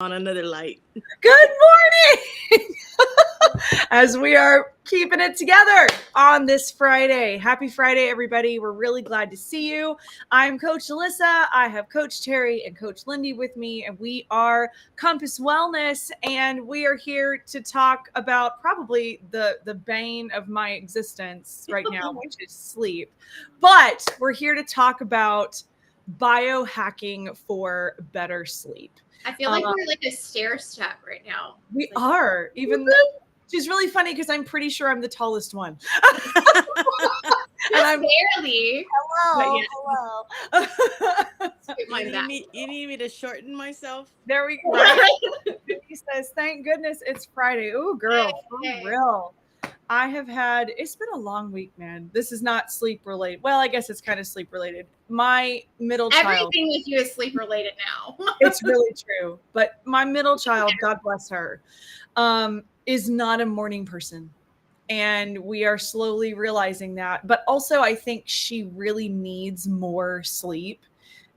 on another light. Good morning! As we are keeping it together on this Friday. Happy Friday, everybody. We're really glad to see you. I'm Coach Alyssa. I have Coach Terry and Coach Lindy with me, and we are Compass Wellness, and we are here to talk about probably the bane of my existence right now, which is sleep. But we're here to talk about biohacking for better sleep. I feel like we're like a stair step right now. We are, even though she's really funny because I'm pretty sure I'm the tallest one. And I'm barely. Hello. Yeah. Hello. You need me to shorten myself? There we go. He says, thank goodness it's Friday. Ooh, girl, for real. It's been a long week, man. This is not sleep related. Well, I guess it's kind of sleep related. My middle child. Everything with you is sleep related now. It's really true. But my middle child, God bless her, is not a morning person. And we are slowly realizing that. But also, I think she really needs more sleep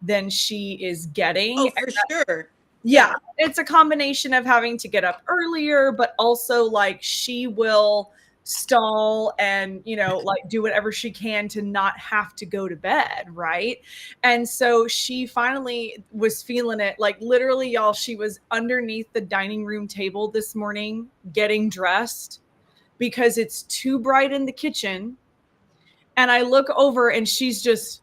than she is getting. Oh, for sure. Yeah. It's a combination of having to get up earlier, but also like she will stall and, like do whatever she can to not have to go to bed. Right. And so she finally was feeling it. Like literally, y'all, she was underneath the dining room table this morning getting dressed because it's too bright in the kitchen. And I look over and she's just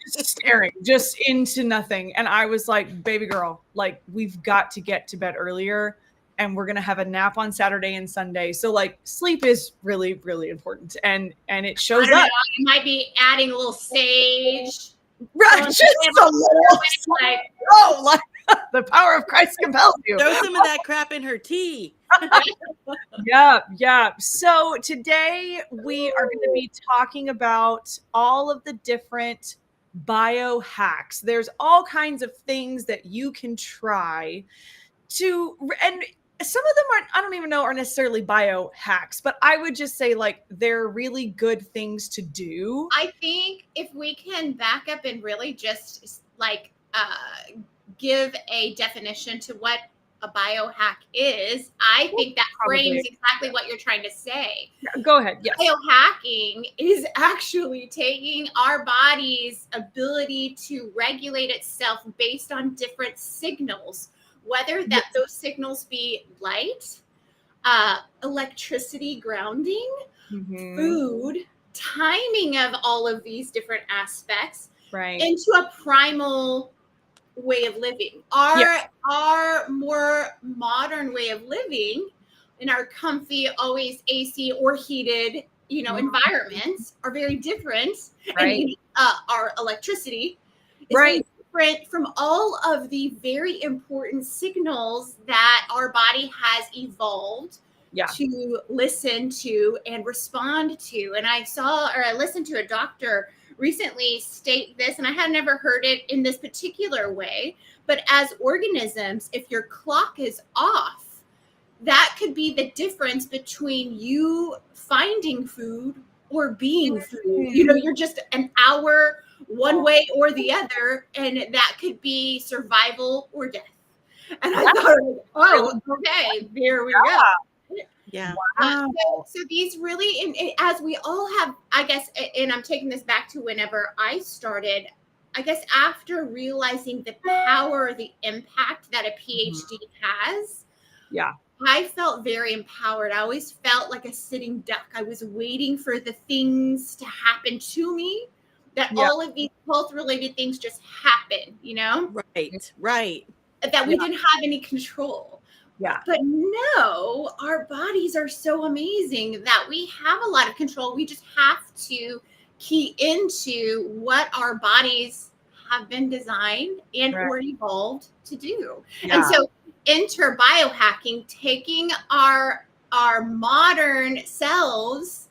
staring just into nothing. And I was like, baby girl, like we've got to get to bed earlier and we're going to have a nap on Saturday and Sunday. So like sleep is really, really important. And it shows up. You might be adding a little sage. Right. Just a little. Like the power of Christ compels you. Throw some of that crap in her tea. Yeah. So today we are going to be talking about all of the different biohacks. There's all kinds of things that you can try to, and some of them I don't even know are necessarily biohacks, but I would just say like they're really good things to do. I think if we can back up and really just like give a definition to what a biohack is, I think that frames exactly what you're trying to say. Go ahead. Yes. Biohacking is actually taking our body's ability to regulate itself based on different signals, whether that those signals be light, electricity grounding, food, timing of all of these different aspects, right, into a primal way of living. Our more modern way of living in our comfy, always AC or heated, environments are very different. Right. And our electricity is very different from all of the very important signals that our body has evolved to listen to and respond to. And I listened to a doctor recently state this, and I had never heard it in this particular way, but as organisms, if your clock is off, that could be the difference between you finding food or being food. You're just an hour one way or the other, and that could be survival or death. And I thought, okay, there we go. Yeah. Wow. So these really, and as we all have, I guess, and I'm taking this back to whenever I started, I guess after realizing the power, the impact that a PhD has. Yeah. I felt very empowered. I always felt like a sitting duck. I was waiting for the things to happen to me, that all of these health related things just happen, Right. That we didn't have any control. Yeah. But no, our bodies are so amazing that we have a lot of control. We just have to key into what our bodies have been designed and or evolved to do. Yeah. And so enter biohacking, taking our modern selves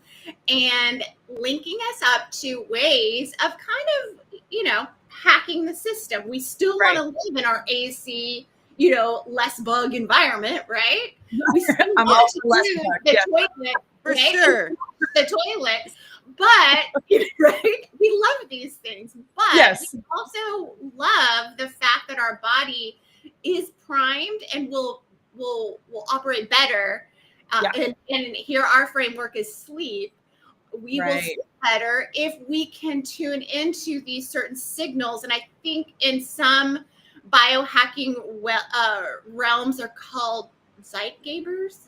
and linking us up to ways of kind of, hacking the system. We still want to live in our AC, less bug environment, right? We still want to do the toilet, for sure. The toilet, but we love these things. But we also love the fact that our body is primed and will operate better. And here our framework is sleep. We will sleep better if we can tune into these certain signals. And I think in some biohacking realms are called zeitgebers.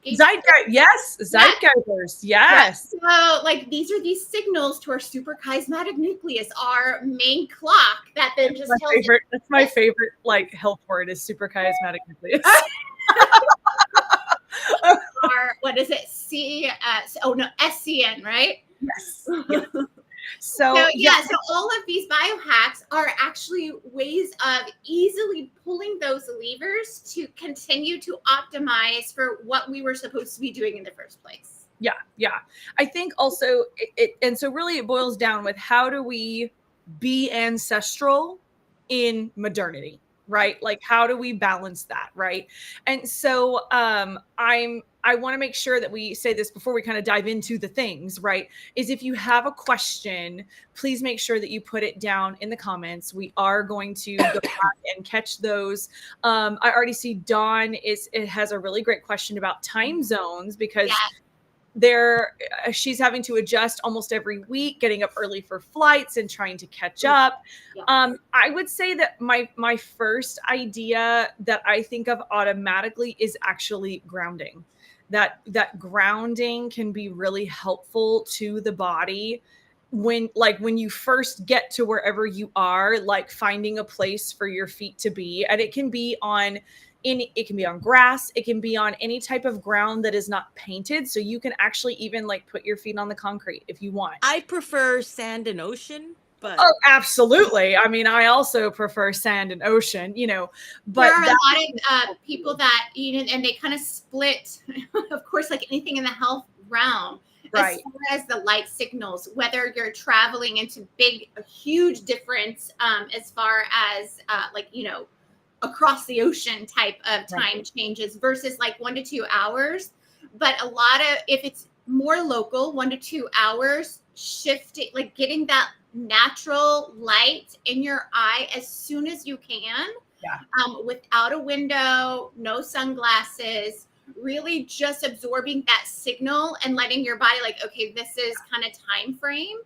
Zeitgeibers. Yes. So, like, these are these signals to our suprachiasmatic nucleus, our main clock that then just tells us. That's my favorite, like, health word is suprachiasmatic nucleus. Or what is it? SCN, right? Yes. So all of these biohacks are actually ways of easily pulling those levers to continue to optimize for what we were supposed to be doing in the first place. Yeah. I think also and so really it boils down with how do we be ancestral in modernity, right? Like, how do we balance that, right? And so I want to make sure that we say this before we kind of dive into the things, right? Is if you have a question, please make sure that you put it down in the comments. We are going to go back and catch those. I already see Dawn it has a really great question about time zones, because she's having to adjust almost every week, getting up early for flights and trying to catch up. I would say that my first idea that I think of automatically is actually grounding. That grounding can be really helpful to the body when you first get to wherever you are, like finding a place for your feet to be. And it can be on grass, it can be on any type of ground that is not painted, so you can actually even like put your feet on the concrete if you want. I prefer sand and ocean, but absolutely. I mean, I also prefer sand and ocean, but there are a lot of people that and they kind of split of course, like anything in the health realm, as far as the light signals, whether you're traveling into huge difference as far as across the ocean type of time changes versus like 1 to 2 hours. But a lot of, if it's more local, 1 to 2 hours, shifting, like getting that natural light in your eye as soon as you can, without a window, no sunglasses, really just absorbing that signal and letting your body like, okay, this is kind of time frame,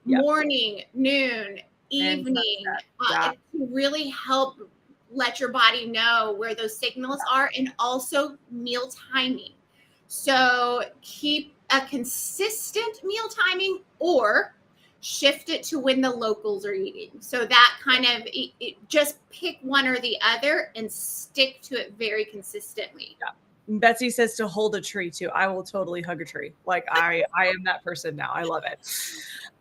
morning, noon, evening, to really help let your body know where those signals are, and also meal timing. So keep a consistent meal timing or shift it to when the locals are eating. So that kind of just pick one or the other and stick to it very consistently. Betsy says to hold a tree too. I will totally hug a tree. Like I am that person now. I love it.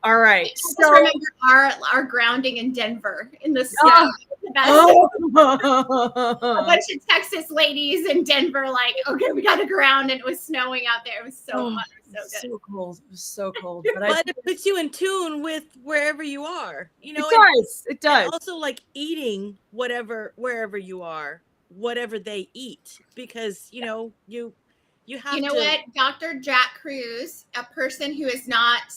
All right. So remember our grounding in Denver in the snow. A bunch of Texas ladies in Denver, like, okay, we got to ground, and it was snowing out there. It was so fun. It was so good. So cold. It was so cold. But it puts you in tune with wherever you are. It does. It does. And also like eating wherever you are, whatever they eat, because you have to. What, Dr. Jack Cruz, a person who is not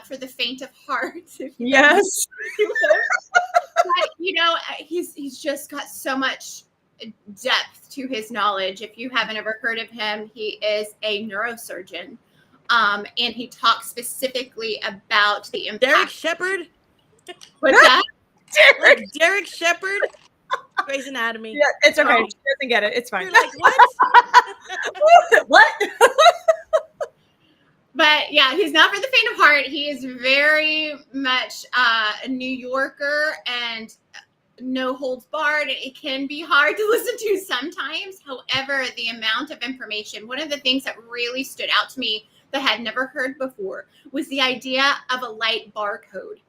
for the faint of heart. Yes. But he's just got so much depth to his knowledge. If you haven't ever heard of him, he is a neurosurgeon, and he talks specifically about the impact. Derek Shepherd. What's that? Derek Shepherd. Grey's Anatomy. Yeah, it's okay. She doesn't get it. It's fine. You're like, what? What? But yeah, he's not for the faint of heart. He is very much a New Yorker and no holds barred. It can be hard to listen to sometimes. However, the amount of information, one of the things that really stood out to me that I had never heard before was the idea of a light barcode,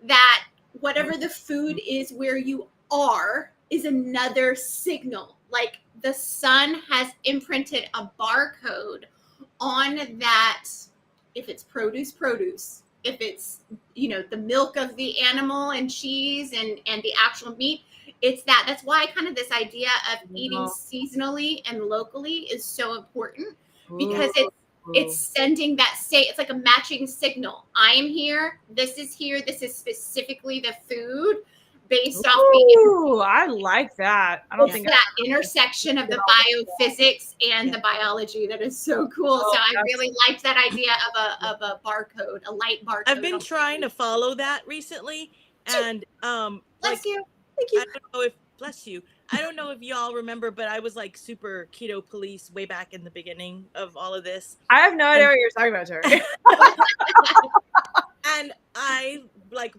that whatever the food is where you are is another signal. Like the sun has imprinted a barcode on that. If it's produce, if it's, the milk of the animal and cheese and the actual meat, it's that's why kind of this idea of eating seasonally and locally is so important, because it's sending that it's like a matching signal. I am here. This is specifically the food, based off the Ooh, I like that. I don't think that intersection of the biophysics and the biology that is so cool. So I really liked that idea of a barcode, a light barcode. I've been trying to follow that recently, and bless you. Thank you. I don't know if bless you. I don't know if y'all remember, but I was like super keto police way back in the beginning of all of this. I have no idea what you're talking about, Terry. And I like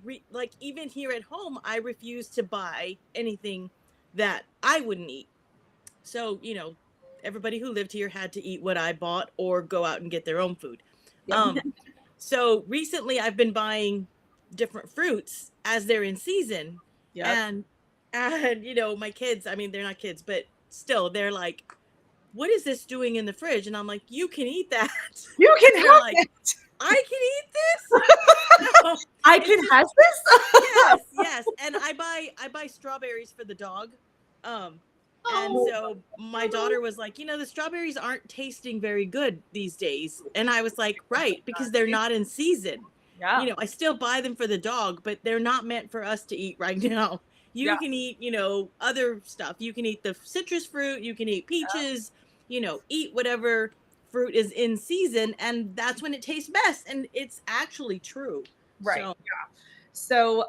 even here at home, I refuse to buy anything that I wouldn't eat. So, you know, everybody who lived here had to eat what I bought or go out and get their own food. So recently I've been buying different fruits as they're in season. And you know, my kids, I mean, they're not kids, but still they're like, what is this doing in the fridge? And I'm like, you can eat that. You can have like, it. I can eat this. No, I can have this. yes. And I buy strawberries for the dog. And so my daughter was like, you know, the strawberries aren't tasting very good these days. And I was like, right, because they're not in season. Yeah. You know, I still buy them for the dog, but they're not meant for us to eat right now. You can eat, you know, other stuff. You can eat the citrus fruit, you can eat peaches, you know, eat whatever fruit is in season, and that's when it tastes best. And it's actually true. Right. So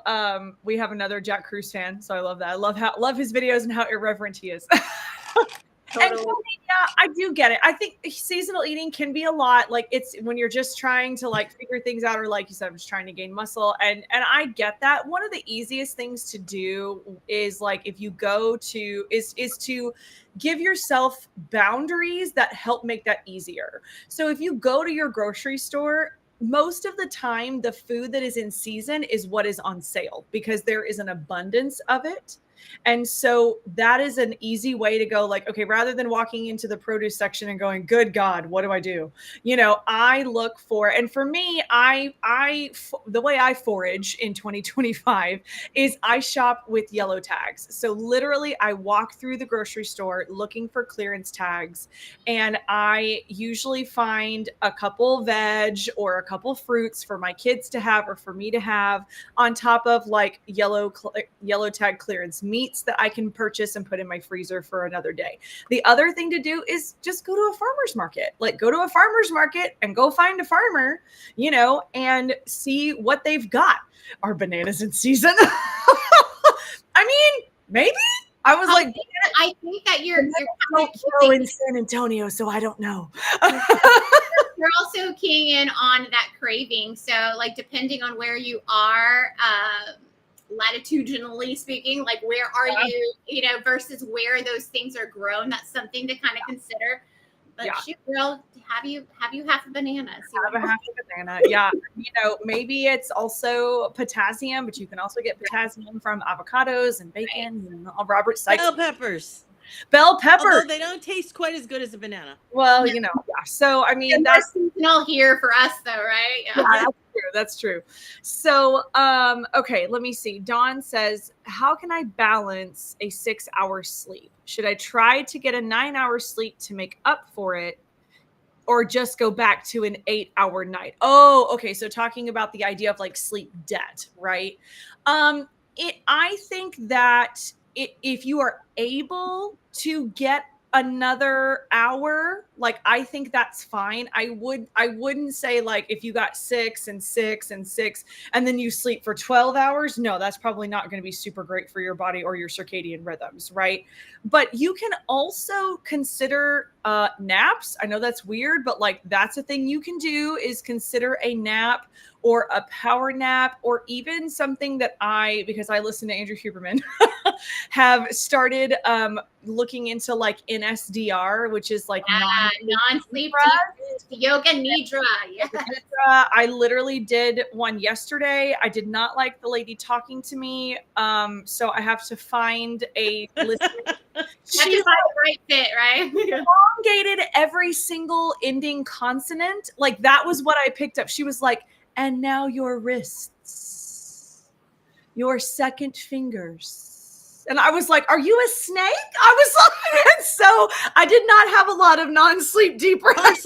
we have another Jack Cruz fan, so I love that. I love his videos and how irreverent he is. Totally. And yeah, I do get it. I think seasonal eating can be a lot. Like it's when you're just trying to like figure things out, or like you said, I'm just trying to gain muscle. And I get that. One of the easiest things to do is like if you go to is to give yourself boundaries that help make that easier. So if you go to your grocery store, most of the time, the food that is in season is what is on sale because there is an abundance of it. And so that is an easy way to go like, okay, rather than walking into the produce section and going, good God, what do I do? You know, I look for, and for me, the way I forage in 2025 is I shop with yellow tags. So literally I walk through the grocery store looking for clearance tags, and I usually find a couple veg or a couple fruits for my kids to have or for me to have on top of like yellow tag clearance meats that I can purchase and put in my freezer for another day. The other thing to do is just go to a farmer's market. Like go to a farmer's market and go find a farmer, you know, and see what they've got. Are bananas in season? I mean, maybe. I was like, I think that you're don't grow in San Antonio, so I don't know. You're also keying in on that craving. So like depending on where you are, latitudinally speaking, like where are you, you know, versus where those things are grown. That's something to kind of consider. But shoot, girl, have you half a banana? Have a half a banana. Yeah. You know, maybe it's also potassium, but you can also get potassium from avocados and bacon and Robert Sykes. Bell peppers. Bell pepper. Although they don't taste quite as good as a banana. Well, you know, so I mean that's seasonal here for us though, right? Yeah, that's true. So okay, let me see. Dawn says, how can I balance a 6-hour sleep? Should I try to get a 9-hour sleep to make up for it, or just go back to an 8-hour night? Oh, okay. So talking about the idea of like sleep debt, right? I think that if you are able to get another hour, like I think that's fine. I wouldn't say like if you got 6 and 6 and 6 and then you sleep for 12 hours, no, that's probably not going to be super great for your body or your circadian rhythms, right? But you can also consider naps. I know that's weird, but like that's a thing you can do, is consider a nap or a power nap, or even something that because I listen to Andrew Huberman, have started looking into like NSDR, which is like non-sleep yoga nidra. Yes. I literally did one yesterday. I did not like the lady talking to me, so I have to find a listener. She's the right fit, right? Elongated every single ending consonant. Like that was what I picked up. She was like, and now your wrists, your second fingers. And I was like, are you a snake? I was like, and so I did not have a lot of non-sleep deep rest.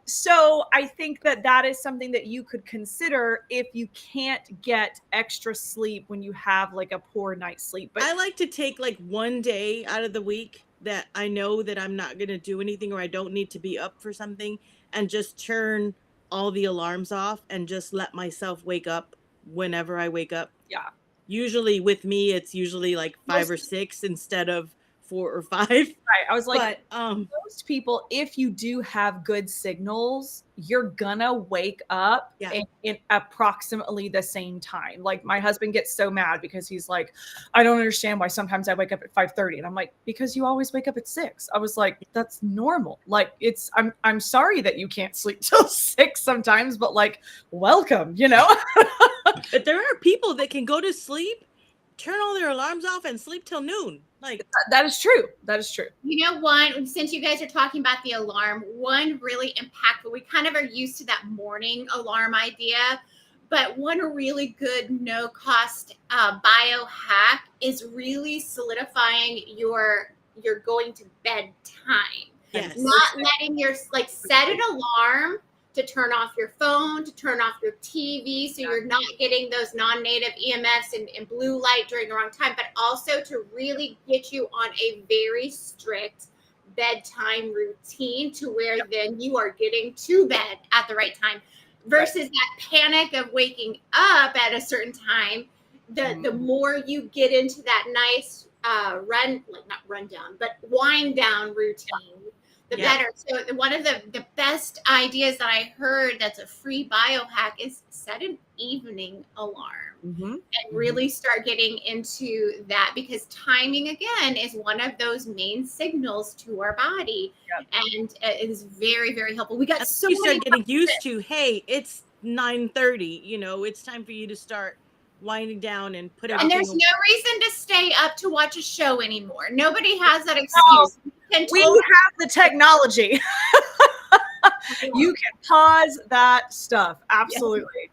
So I think that is something that you could consider if you can't get extra sleep when you have like a poor night's sleep. But I like to take like one day out of the week that I know that I'm not going to do anything or I don't need to be up for something, and just turn all the alarms off and just let myself wake up whenever I wake up. yeah, Usually with me, it's usually like 5 or 6 instead of 4 or 5. right. I was like, But most people, if you do have good signals, you're gonna wake up yeah. in approximately the same time. Like my husband gets so mad because he's like, I don't understand why sometimes I wake up at 5:30. And I'm like, because you always wake up at 6. I was like, that's normal. Like I'm sorry that you can't sleep till 6 sometimes, but like, welcome, you know? But there are people that can go to sleep, turn all their alarms off, and sleep till noon. Like, That is true. That is true. You know, one, since you guys are talking about the alarm, one really impactful, we kind of are used to that morning alarm idea, but one really good no cost biohack is really solidifying your going to bed time. yes. Not letting your, like, set an alarm to turn off your phone, to turn off your TV, so you're not getting those non-native EMFs and blue light during the wrong time, but also to really get you on a very strict bedtime routine to where then you are getting to bed at the right time versus that panic of waking up at a certain time. The more you get into that nice not rundown, but wind down routine, the better. So one of the best ideas that I heard that's a free biohack is set an evening alarm and really start getting into that, because timing again is one of those main signals to our body, and it is very, very helpful. We got so you start many getting used to, hey, it's 9:30, you know, it's time for you to start winding down and put everything and there's away. no reason to stay up to watch a show anymore. Nobody has that excuse. We have the technology. You can pause that stuff. Absolutely.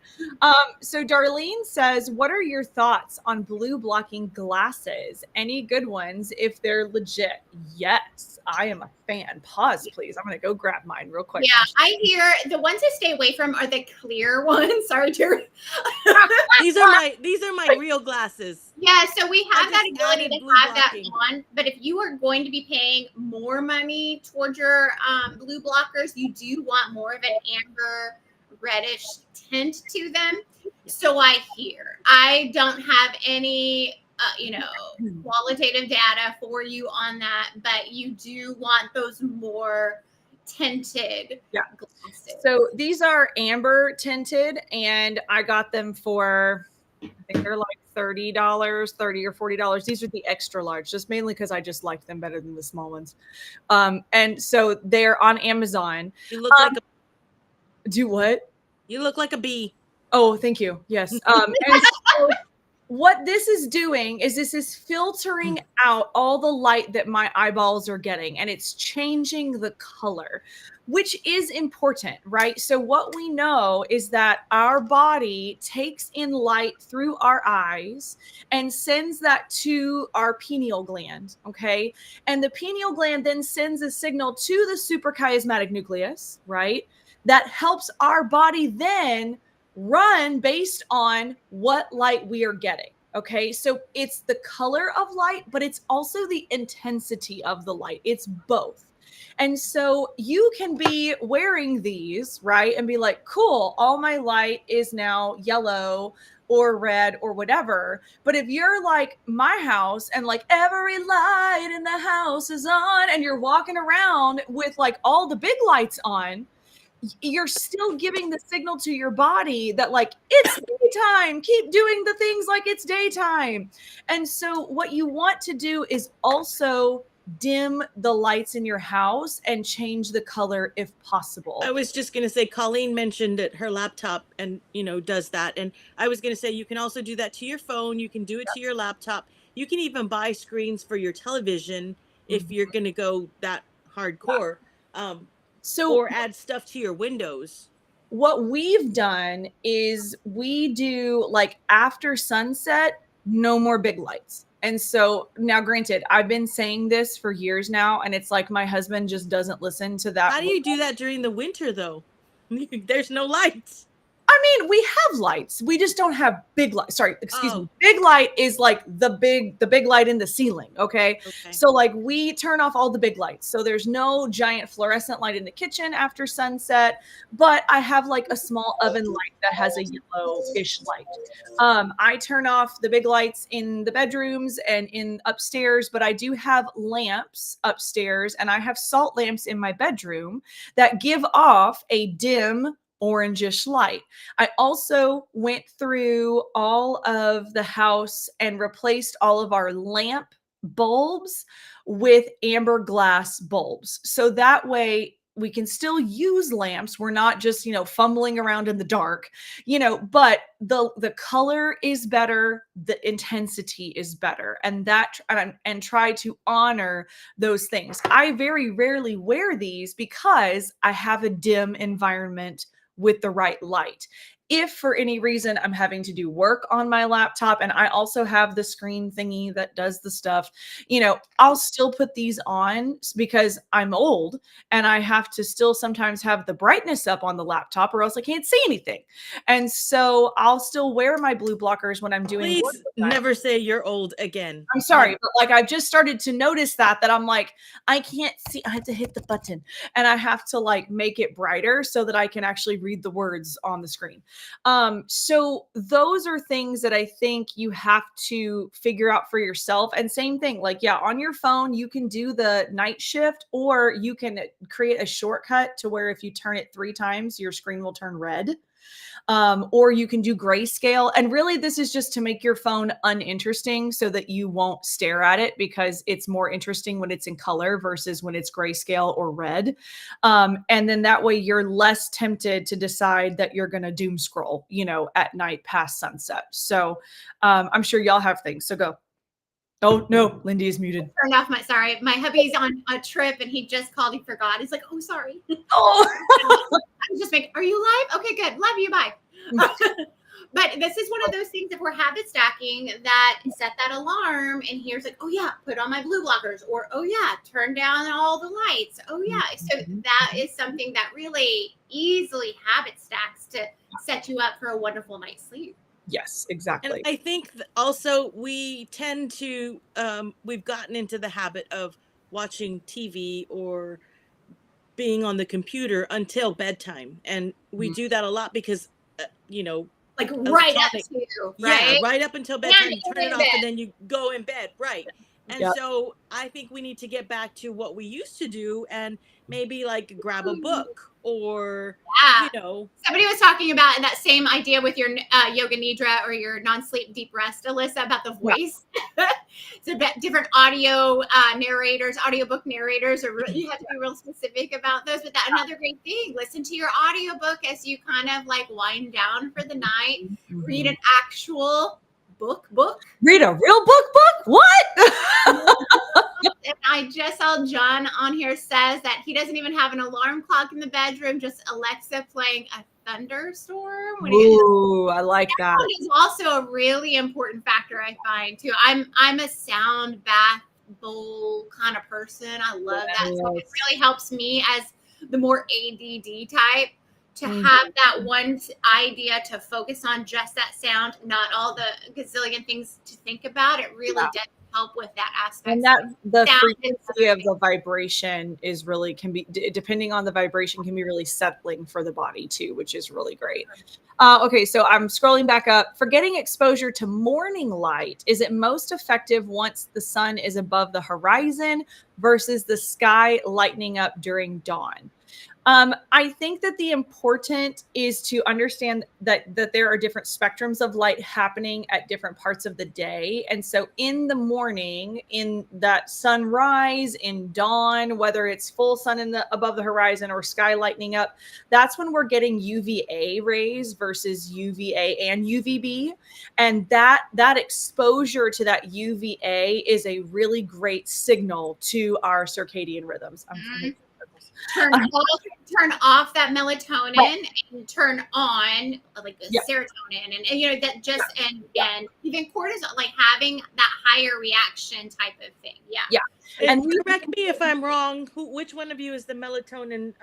So Darlene says, what are your thoughts on blue blocking glasses? Any good ones if they're legit? Yes, I am a fan. Pause, please. I'm going to go grab mine real quick. Yeah, I hear the ones I stay away from are the clear ones. Sorry, Terry. These are my real glasses. Yeah, so we have that just ability added to blue have blocking. that on, but if you are going to be paying more money towards your blue blockers, you do want more of an amber reddish tint to them. So I hear. I don't have any qualitative data for you on that, but you do want those more tinted glasses. So these are amber tinted, and I got them for, I think they're like $30, $30 or $40. These are the extra large, just mainly because I just liked them better than the small ones. And so they're on Amazon. You look like a Do what? You look like a bee. Oh, thank you. Yes. And so what this is doing is this is filtering out all the light that my eyeballs are getting, and it's changing the color, which is important, right? So what we know is that our body takes in light through our eyes and sends that to our pineal gland, okay? And the pineal gland then sends a signal to the suprachiasmatic nucleus, right? That helps our body then run based on what light we are getting. Okay, so it's the color of light, but it's also the intensity of the light. It's both. And so you can be wearing these, right? And be like, cool, all my light is now yellow or red or whatever. But if you're like my house and like every light in the house is on and you're walking around with like all the big lights on, you're still giving the signal to your body that like it's daytime, keep doing the things like it's daytime. And so what you want to do is also dim the lights in your house and change the color if possible. I was just going to say, Colleen mentioned that her laptop and, does that. And I was going to say, you can also do that to your phone. You can do it to your laptop. You can even buy screens for your television if you're going to go that hardcore. Or add stuff to your windows. What we've done is we do like after sunset, no more big lights. And so now, granted, I've been saying this for years now, and it's like my husband just doesn't listen to that. How do you do that during the winter, though? There's no lights. I mean, we have lights. We just don't have big light. Sorry, excuse me. Big light is like the big light in the ceiling. Okay? So like we turn off all the big lights. So there's no giant fluorescent light in the kitchen after sunset, but I have like a small oven light that has a yellowish light. I turn off the big lights in the bedrooms and in upstairs, but I do have lamps upstairs, and I have salt lamps in my bedroom that give off a dim orangish light. I also went through all of the house and replaced all of our lamp bulbs with amber glass bulbs. So that way we can still use lamps. We're not just, fumbling around in the dark, but the color is better, the intensity is better, and try to honor those things. I very rarely wear these because I have a dim environment with the right light. If for any reason I'm having to do work on my laptop and I also have the screen thingy that does the stuff, I'll still put these on because I'm old and I have to still sometimes have the brightness up on the laptop or else I can't see anything. And so I'll still wear my blue blockers when I'm doing work. Please never say you're old again. I'm sorry, but like I've just started to notice that I'm like, I can't see, I have to hit the button and I have to like make it brighter so that I can actually read the words on the screen. So those are things that I think you have to figure out for yourself. And same thing, like, yeah, on your phone, you can do the night shift, or you can create a shortcut to where if you turn it 3 times, your screen will turn red. Or you can do grayscale. And really, this is just to make your phone uninteresting so that you won't stare at it, because it's more interesting when it's in color versus when it's grayscale or red. And then that way you're less tempted to decide that you're going to doom scroll, at night past sunset. So I'm sure y'all have things. So go. Oh, no, Lindy is muted. Turned off my hubby's on a trip and he just called, he forgot. He's like, oh, sorry. Oh, I was just like, are you live? Okay, good. Love you. Bye. But this is one of those things, if we're habit stacking, that set that alarm and here's like, oh yeah, put on my blue blockers, or oh yeah, turn down all the lights. Oh yeah. So that is something that really easily habit stacks to set you up for a wonderful night's sleep. Yes, exactly. And I think also we tend to, we've gotten into the habit of watching TV or being on the computer until bedtime. And we do that a lot because, like right up to, right? Yeah, right up until bedtime, you turn it off and then you go in bed, right? And so I think we need to get back to what we used to do and maybe like grab a book or, Somebody was talking about that same idea with your yoga nidra or your non-sleep deep rest, Alyssa, about the voice. So different audio narrators, audiobook narrators, or you have to be real specific about those. But another great thing, listen to your audiobook as you kind of like wind down for the night. Read an actual book. Read a real book? What? And I just saw John on here says that he doesn't even have an alarm clock in the bedroom, just Alexa playing a thunderstorm. Ooh, I like that. That is also a really important factor, I find too. I'm a sound bath bowl kind of person. I love that. So it really helps me as the more ADD type to have that one idea to focus on, just that sound, not all the gazillion things to think about. It really does help with that aspect. And that the frequency of the vibration is really, can be, depending on the vibration, can be really settling for the body too, which is really great. Okay, so I'm scrolling back up. For getting exposure to morning light, is it most effective once the sun is above the horizon versus the sky lightening up during dawn? I think that the important is to understand that there are different spectrums of light happening at different parts of the day. And so in the morning, in that sunrise, in dawn, whether it's full sun above the horizon or sky lightening up, that's when we're getting UVA rays versus UVA and UVB. And that exposure to that UVA is a really great signal to our circadian rhythms. turn off that melatonin Right. and turn on like the Yeah. serotonin and you know that just and even cortisol, like having that higher reaction type of thing. Yeah. And correct me if I'm wrong. Which one of you is the melatonin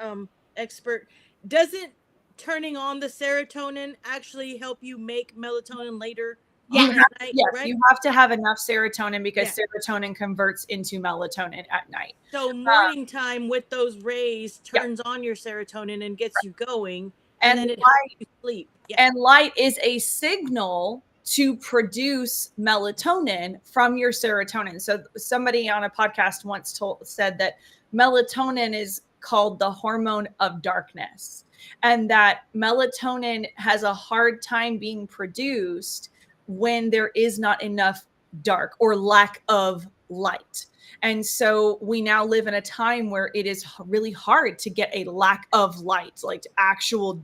expert? Doesn't turning on the serotonin actually help you make melatonin later Yes. on at night? Yes, Right? you have to have enough serotonin because serotonin converts into melatonin at night. So morning time with those rays Yeah. turns on your serotonin and gets you going, And then it helps you sleep. Yeah. And light is a signal to produce melatonin from your serotonin. So somebody on a podcast once said that melatonin is called the hormone of darkness, and that melatonin has a hard time being produced when there is not enough dark or lack of light. And so we now live in a time where it is really hard to get a lack of light, like actual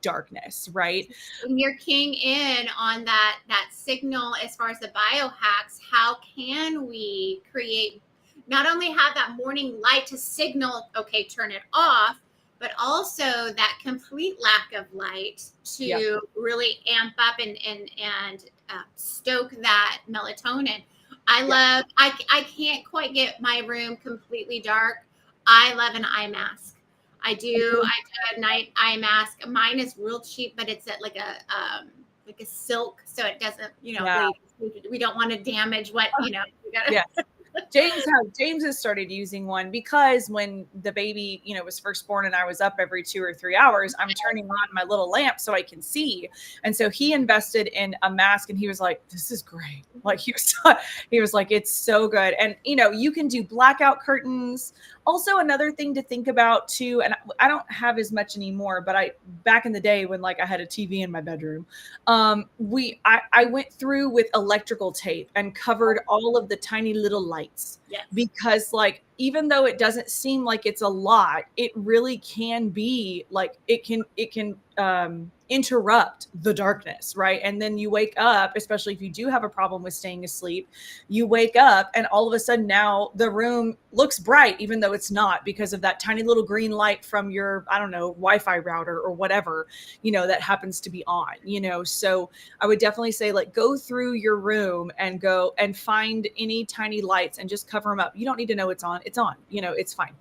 darkness, right? And you're keying in on that signal as far as the biohacks. How can we create, not only have that morning light to signal, okay, turn it off, but also that complete lack of light to really amp up and stoke that melatonin. I can't quite get my room completely dark. I love an eye mask. I do a night eye mask. Mine is real cheap, but it's at like a silk, so it doesn't, we don't want to damage what, we gotta. Yes. James has started using one because when the baby, was first born and I was up every 2 or 3 hours, I'm turning on my little lamp so I can see. And so he invested in a mask and he was like, this is great. Like he was like, it's so good. And, you can do blackout curtains. Also, another thing to think about too, and I don't have as much anymore, but back in the day when like I had a TV in my bedroom, I went through with electrical tape and covered all of the tiny little lights. Yes. Because like, even though it doesn't seem like it's a lot, it really can be like, it can interrupt the darkness, right? And then you wake up, especially if you do have a problem with staying asleep, you wake up and all of a sudden now the room looks bright, even though it's not, because of that tiny little green light from your, I don't know, Wi-Fi router or whatever, that happens to be on, So I would definitely say like, go through your room and go and find any tiny lights and just cover them up. You don't need to know it's on. It's on, it's fine.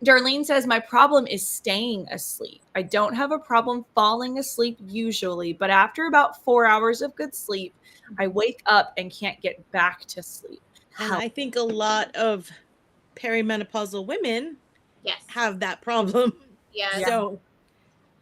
Darlene says, my problem is staying asleep. I don't have a problem falling asleep usually, but after about 4 hours of good sleep, I wake up and can't get back to sleep. And I think a lot of perimenopausal women have that problem. Yes. So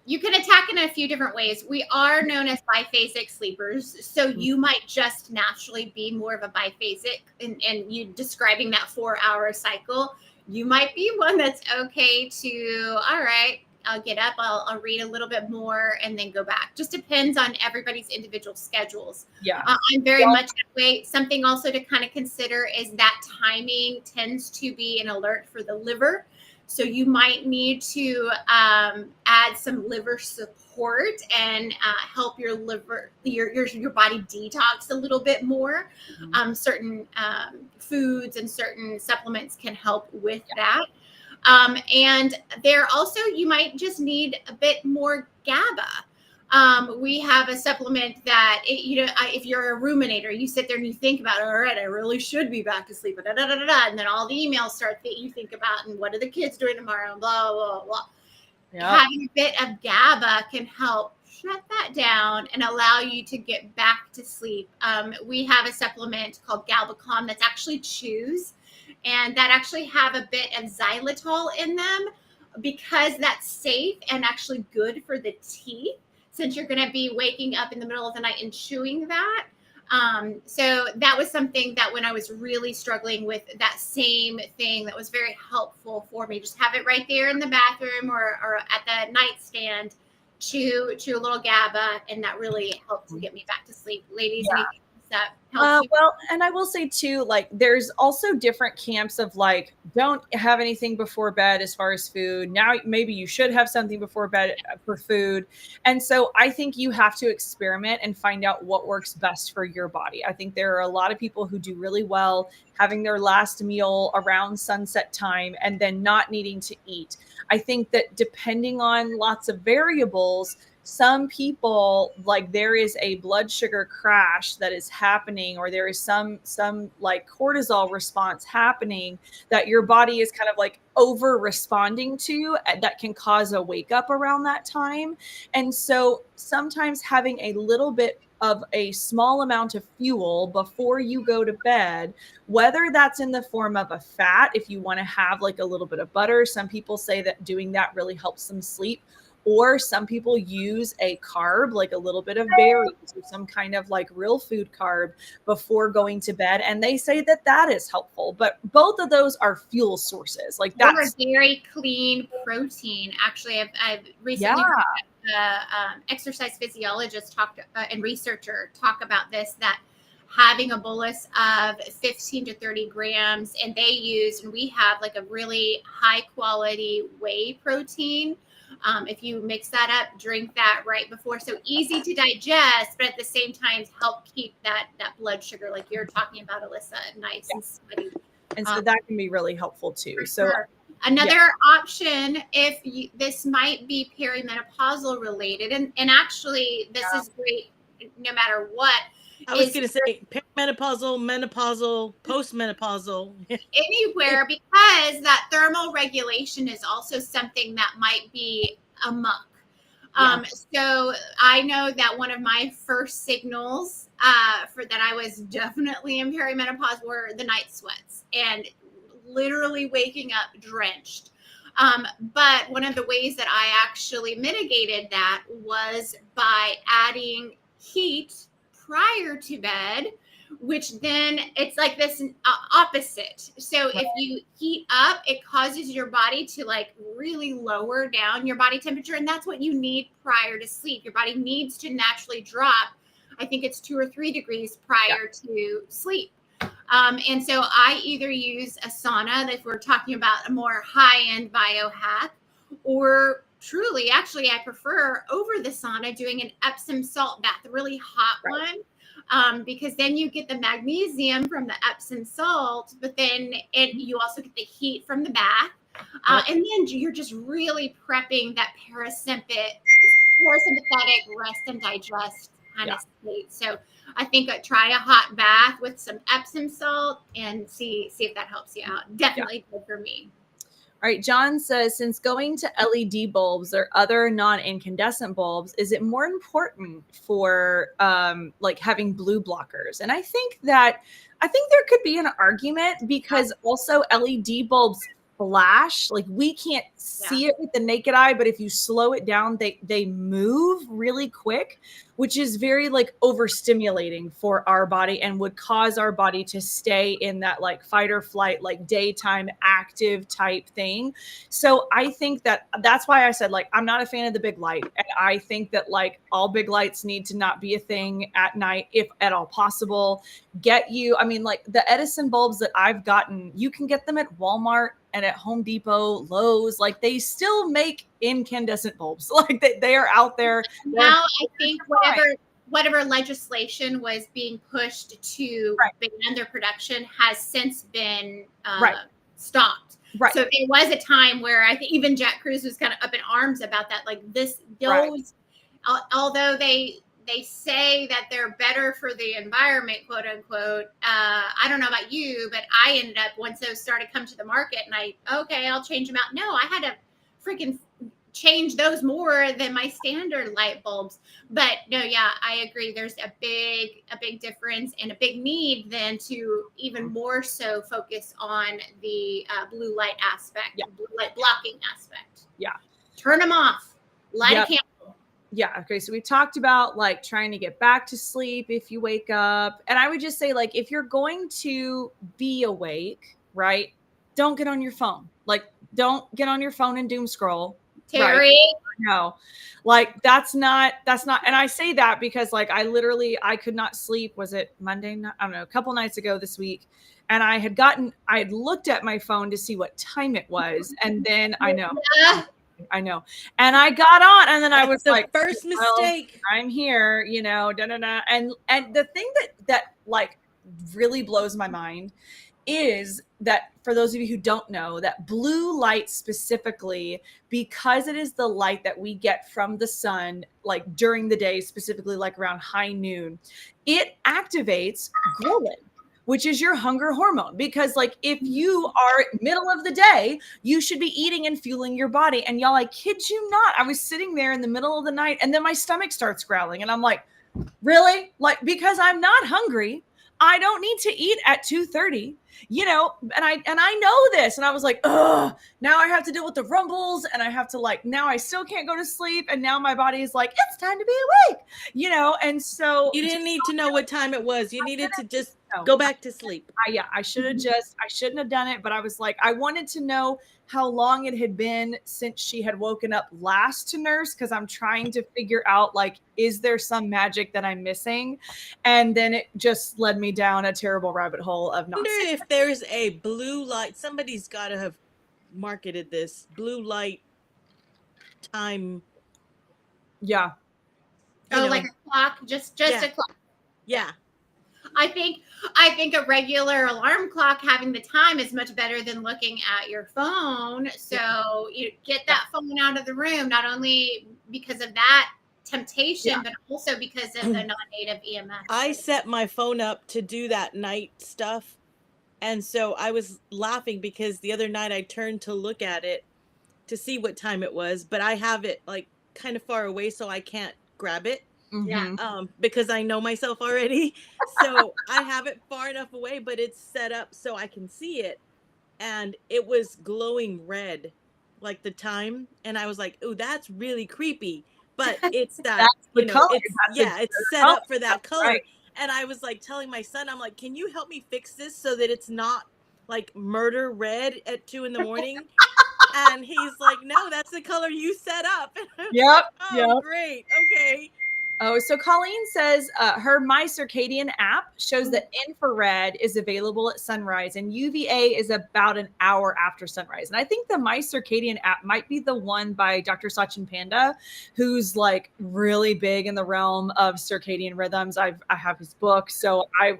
you can attack in a few different ways. We are known as biphasic sleepers. So you might just naturally be more of a biphasic, and you describing that 4-hour cycle. You might be one that's okay to, all right, I'll get up, I'll read a little bit more and then go back. Just depends on everybody's individual schedules. Yeah. I'm very much that way. Something also to kind of consider is that timing tends to be an alert for the liver. So you might need to add some liver support and help your liver, your body detox a little bit more. Certain foods and certain supplements can help with that. And there also, you might just need a bit more GABA. We have a supplement that, if you're a ruminator, you sit there and you think about, all right, I really should be back to sleep, and then all the emails start that you think about, and what are the kids doing tomorrow, and blah, blah, blah. Yep. Having a bit of GABA can help shut that down and allow you to get back to sleep. We have a supplement called GalbaCalm that's actually chews, and that actually have a bit of xylitol in them because that's safe and actually good for the teeth, since you're going to be waking up in the middle of the night and chewing that. So that was something that when I was really struggling with that same thing, that was very helpful for me. Just have it right there in the bathroom or at the nightstand, chew a little GABA, and that really helped to get me back to sleep. Ladies, anything to that helps you? Well, and I will say too, like there's also different camps of like, don't have anything before bed as far as food. Now, maybe you should have something before bed for food. And so I think you have to experiment and find out what works best for your body. I think there are a lot of people who do really well having their last meal around sunset time and then not needing to eat. I think that depending on lots of variables, some people, like there is a blood sugar crash that is happening, or there is some like cortisol response happening that your body is kind of like over responding to, that can cause a wake up around that time. And so sometimes having a little bit of a small amount of fuel before you go to bed, whether that's in the form of a fat, if you want to have like a little bit of butter, some people say that doing that really helps them sleep. Or some people use a carb, like a little bit of berries or some kind of like real food carb before going to bed. And they say that that is helpful. But both of those are fuel sources. Like Or that's a very clean protein. Actually, I've recently heard exercise physiologist and researcher talk about this, that having a bolus of 15 to 30 grams, and they use, and we have like a really high quality whey protein. If you mix that up, drink that right before, so easy to digest, but at the same time help keep that blood sugar, like you're talking about, Alyssa, nice and steady. And so that can be really helpful too. So sure. Another option, if this might be perimenopausal related, and actually this is great no matter what. I was going to say perimenopausal, menopausal, postmenopausal. Anywhere, because that thermal regulation is also something that might be amok. So I know that one of my first signals for that I was definitely in perimenopause were the night sweats and literally waking up drenched. But one of the ways that I actually mitigated that was by adding heat prior to bed, which then it's like this opposite. So if you heat up, it causes your body to like really lower down your body temperature. And that's what you need prior to sleep. Your body needs to naturally drop. I think it's 2 or 3 degrees prior to sleep. And so I either use a sauna, if we're talking about a more high-end biohack, or truly, actually, I prefer over the sauna doing an Epsom salt bath, a really hot one, because then you get the magnesium from the Epsom salt, but then you also get the heat from the bath. And then you're just really prepping that parasympathetic rest and digest kind of state. So I think try a hot bath with some Epsom salt and see if that helps you out. Definitely good for me. All right, John says, since going to LED bulbs or other non-incandescent bulbs, is it more important for like having blue blockers? And I think there could be an argument, because also LED bulbs flash, like we can't see it with the naked eye, but if you slow it down, they move really quick, which is very like overstimulating for our body and would cause our body to stay in that like fight or flight, like daytime active type thing. So I think that's why I said, like, I'm not a fan of the big light. And I think that like all big lights need to not be a thing at night, if at all possible. I mean, like the Edison bulbs that I've gotten, you can get them at Walmart and at Home Depot, Lowe's, like they still make incandescent bulbs. Like they are out there. Now I think whatever legislation was being pushed to ban their production has since been stopped. Right. So there was a time where I think even Jack Cruz was kind of up in arms about that. Like although they say that they're better for the environment, quote unquote. I don't know about you, but I ended up, once those started coming to the market, and I'll change them out. No, I had to freaking change those more than my standard light bulbs. But no, I agree. There's a big difference and a big need then to even more so focus on the blue light aspect, blue light blocking aspect. Yeah. Turn them off. Light a candle. Yeah. Okay. So we talked about like trying to get back to sleep if you wake up. And I would just say, like, if you're going to be awake, right, don't get on your phone. Like, don't get on your phone and doom scroll. Terry, No, like that's not, and I say that because like I could not sleep. Was it Monday? I don't know, a couple nights ago this week. And I had looked at my phone to see what time it was. And then I know. And I got on and then I was the like, first well, mistake. I'm here, da, da, da. And the thing that like really blows my mind is that, for those of you who don't know, that blue light specifically, because it is the light that we get from the sun, like during the day, specifically like around high noon, it activates ghrelin, which is your hunger hormone. Because like if you are middle of the day, you should be eating and fueling your body. And y'all, I kid you not, I was sitting there in the middle of the night and then my stomach starts growling and I'm like, really? Like, because I'm not hungry, I don't need to eat at 2:30, and I know this. And I was like, oh, now I have to deal with the rumbles and I have to like, now I still can't go to sleep. And now my body is like, it's time to be awake, and so You didn't need to know what time it was. You needed to just no. go back to sleep. I shouldn't have done it, but I was like, I wanted to know how long it had been since she had woken up last to nurse, because I'm trying to figure out, like, is there some magic that I'm missing? And then it just led me down a terrible rabbit hole of I not wonder sleeping. if there's a blue light. Somebody's got to have marketed this blue light time. Yeah. Like a clock, just a clock. Yeah. I think a regular alarm clock having the time is much better than looking at your phone. So you get that phone out of the room, not only because of that temptation, but also because of the non-native EMF. I set my phone up to do that night stuff. And so I was laughing because the other night I turned to look at it to see what time it was, but I have it like kind of far away so I can't grab it. Mm-hmm. Because I know myself already. So I have it far enough away, but it's set up so I can see it. And it was glowing red, like the time. And I was like, oh, that's really creepy. But it's that, That's the color. it's set up for that color. Right. And I was like telling my son, I'm like, can you help me fix this so that it's not like murder red at 2 a.m? And he's like, no, that's the color you set up. Yep. Oh, great. Okay. Oh, so Colleen says her My Circadian app shows that infrared is available at sunrise and UVA is about an hour after sunrise. And I think the My Circadian app might be the one by Dr. Sachin Panda, who's like really big in the realm of circadian rhythms. I have his book. So I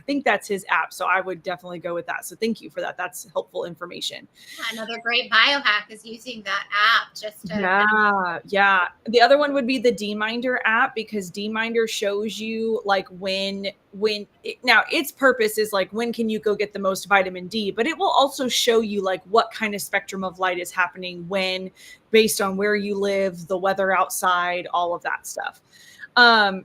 think that's his app. So I would definitely go with that. So thank you for that. That's helpful information. Another great biohack is using that app just to. Yeah. The other one would be the DMinder app, because DMinder shows you like now its purpose is like, when can you go get the most vitamin D, but it will also show you like what kind of spectrum of light is happening when, based on where you live, the weather outside, all of that stuff.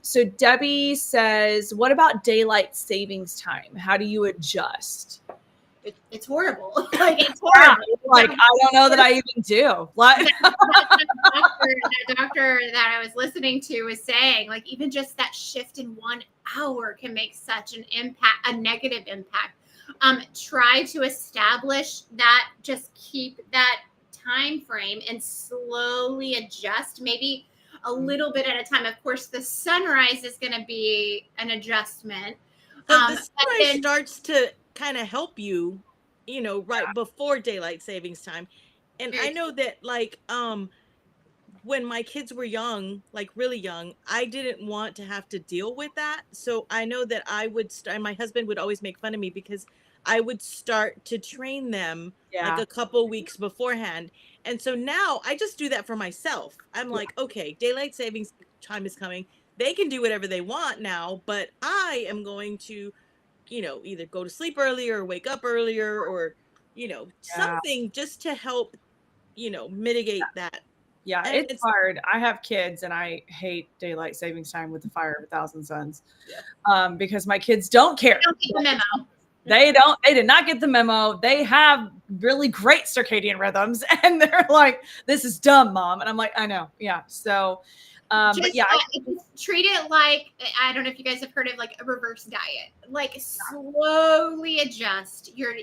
So Debbie says, what about daylight savings time? How do you adjust? It's horrible. Like, it's horrible. Like, I don't know that I even do. Like, the doctor that I was listening to was saying, like, even just that shift in 1 hour can make such an impact, a negative impact. Try to establish that, just keep that time frame and slowly adjust, maybe a little bit at a time. Of course, the sunrise is going to be an adjustment. So the sunrise starts to kind of help you, right before daylight savings time. And I know that like, when my kids were young, like really young, I didn't want to have to deal with that. So I know that I would start, my husband would always make fun of me because I would start to train them like a couple weeks beforehand. And so now I just do that for myself. I'm like, okay, daylight savings time is coming. They can do whatever they want now, but I am going to, either go to sleep earlier or wake up earlier or, something just to help, mitigate that. Yeah, And it's hard. I have kids and I hate daylight savings time with the fire of 1,000 suns. Because my kids don't care. They don't get the memo. They did not get the memo. They have really great circadian rhythms and they're like, this is dumb, mom. And I'm like, I know. Yeah. So, but yeah. Treat it like, I don't know if you guys have heard of like a reverse diet, like slowly adjust your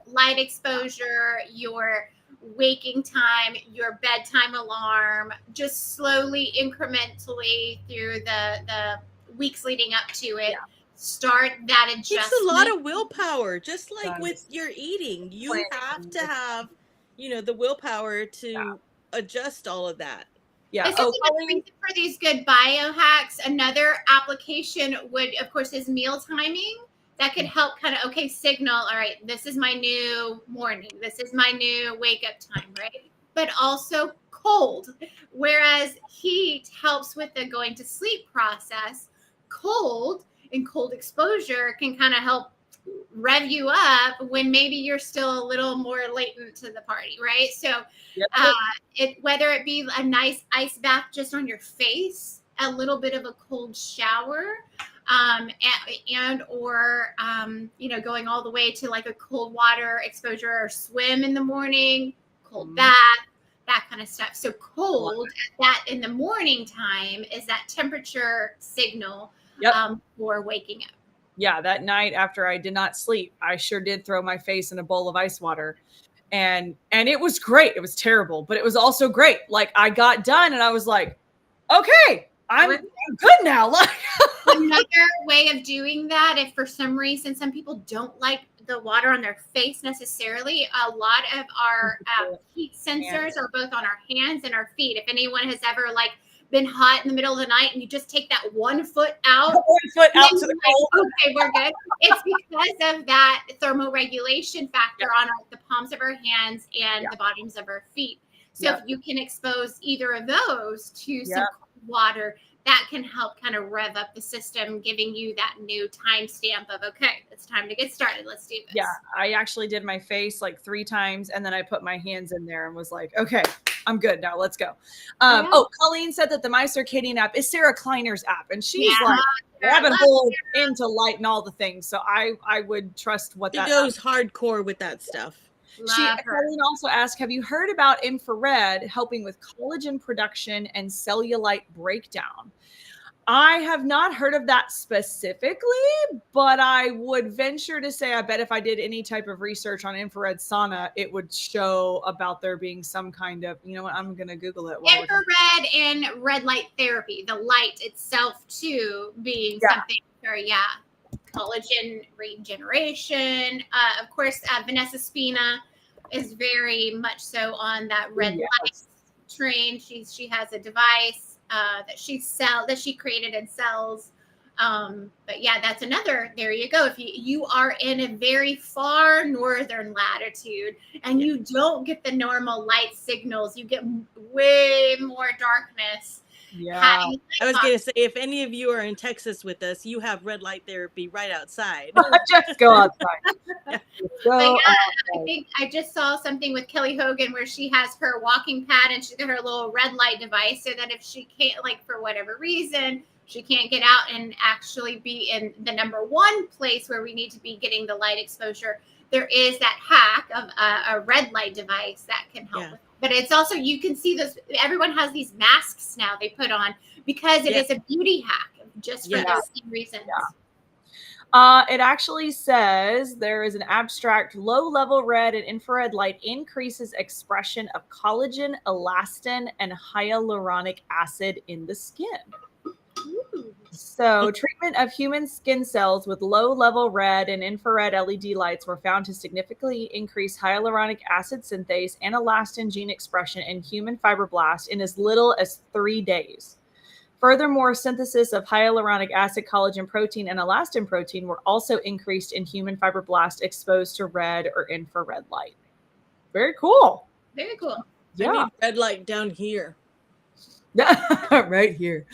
light exposure, your waking time, your bedtime alarm, just slowly, incrementally through the weeks leading up to it, start that adjustment. It's a lot of willpower, just like Does. with your eating. You Planning. have to have, the willpower to adjust all of that. Yeah. Especially for these good biohacks. Another application would, of course, is meal timing. That could help kind of, signal, all right, this is my new morning. This is my new wake up time, right? But also cold. Whereas heat helps with the going to sleep process, cold and cold exposure can kind of help rev you up when maybe you're still a little more latent to the party, right? So whether it be a nice ice bath just on your face, a little bit of a cold shower, or going all the way to like a cold water exposure or swim in the morning, cold bath, that kind of stuff. So cold that in the morning time is that temperature signal for waking up. Yeah, that night after I did not sleep, I sure did throw my face in a bowl of ice water. And it was great. It was terrible, but it was also great. Like I got done and I was like, okay, I'm good now. Like another way of doing that, if for some reason some people don't like the water on their face necessarily, a lot of our heat sensors are both on our hands and our feet. If anyone has ever been hot in the middle of the night and you just take that 1 foot out, to the cold. Okay, we're good. It's because of that thermoregulation factor on the palms of our hands and the bottoms of our feet. So if you can expose either of those to some cold water, that can help kind of rev up the system, giving you that new timestamp of, okay, it's time to get started. Let's do this. Yeah, I actually did my face like 3 times and then I put my hands in there and was like, okay, I'm good now. Let's go. Colleen said that the My Circadian app is Sarah Kleiner's app, and she's rabbit hole into light and all the things. So I would trust what that goes hardcore with that stuff. Colleen also asked, have you heard about infrared helping with collagen production and cellulite breakdown? I have not heard of that specifically, but I would venture to say, I bet if I did any type of research on infrared sauna, it would show about there being some kind of, you know what, I'm going to Google it. Infrared and red light therapy, the light itself too being something for, collagen regeneration. Of course, Vanessa Spina is very much so on that red light train. She has a device that she created and sells. But that's another, there you go. If you are in a very far northern latitude and you don't get the normal light signals, you get way more darkness. I was going to say, if any of you are in Texas with us, you have red light therapy right outside. Just go outside. I think I just saw something with Kelly Hogan where she has her walking pad and she's got her little red light device so that if she can't, for whatever reason, she can't get out and actually be in the number one place where we need to be getting the light exposure, there is that hack of a red light device that can help with. But it's also, you can see those, everyone has these masks now they put on because it is a beauty hack just for those same reasons. It actually says there is an abstract, low-level red and infrared light increases expression of collagen, elastin, and hyaluronic acid in the skin. So treatment of human skin cells with low-level red and infrared LED lights were found to significantly increase hyaluronic acid synthase and elastin gene expression in human fibroblasts in as little as 3 days. Furthermore, synthesis of hyaluronic acid, collagen protein, and elastin protein were also increased in human fibroblasts exposed to red or infrared light. Very cool. Very cool. Yeah. I need red light down here. Right here.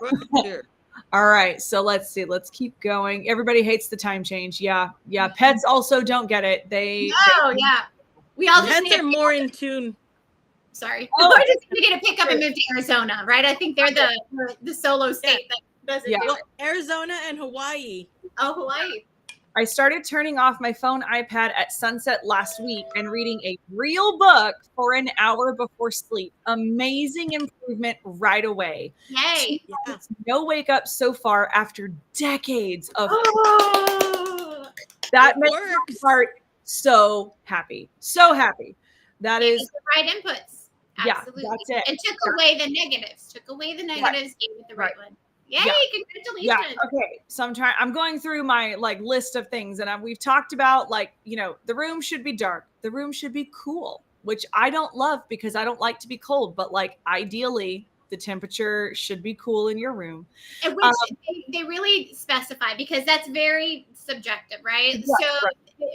Right here. All right. So let's see. Let's keep going. Everybody hates the time change. Yeah. Pets also don't get it. We all just pets are more in tune. Sorry. I just need to pick up and move to Arizona, right? I think they're the solo state that doesn't do it. Arizona and Hawaii. Oh, Hawaii. I started turning off my phone iPad at sunset last week and reading a real book for an hour before sleep. Amazing improvement right away. Yay. No wake up so far after decades of that makes my heart so happy. So happy. That Gave is it the right inputs. yeah, Absolutely. that's it. And took away the negatives. Took away the negatives, gave it the right one. Yay, Yeah. Yeah. congratulations. Okay. So I'm going through my like list of things, and we've talked about like, the room should be dark. The room should be cool, which I don't love because I don't like to be cold, but like ideally the temperature should be cool in your room. And which they really specify, because that's very subjective, right? Yeah, So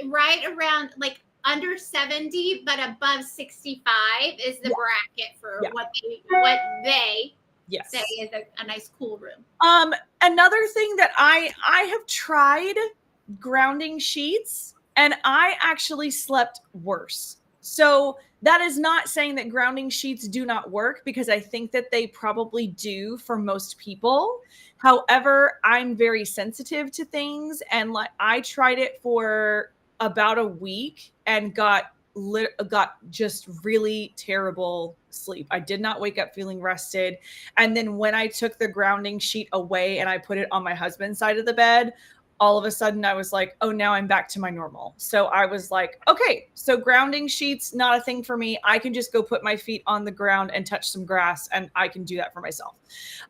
right around like under 70, but above 65 is the bracket for what they yes. say is a nice cool room. Another thing that I have tried grounding sheets, and I actually slept worse. So that is not saying that grounding sheets do not work, because I think that they probably do for most people. However, I'm very sensitive to things, and like I tried it for about a week and got just really terrible sleep. I did not wake up feeling rested. And then when I took the grounding sheet away and I put it on my husband's side of the bed, all of a sudden I was like, oh, now I'm back to my normal. So I was like, okay, so grounding sheets, not a thing for me. I can just go put my feet on the ground and touch some grass, and I can do that for myself.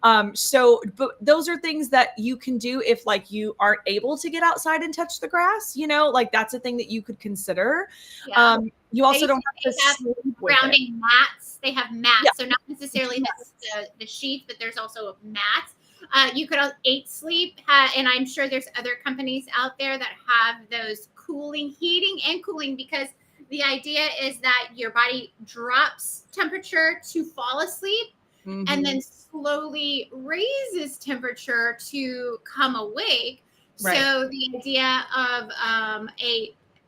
But those are things that you can do if like you aren't able to get outside and touch the grass, like that's a thing that you could consider. Yeah. You also don't have to have sleep with grounding mats. They have mats, so not necessarily Yes. the sheets, but there's also mats. You could 8 Sleep, and I'm sure there's other companies out there that have those heating and cooling, because the idea is that your body drops temperature to fall asleep, and then slowly raises temperature to come awake. Right. So the idea of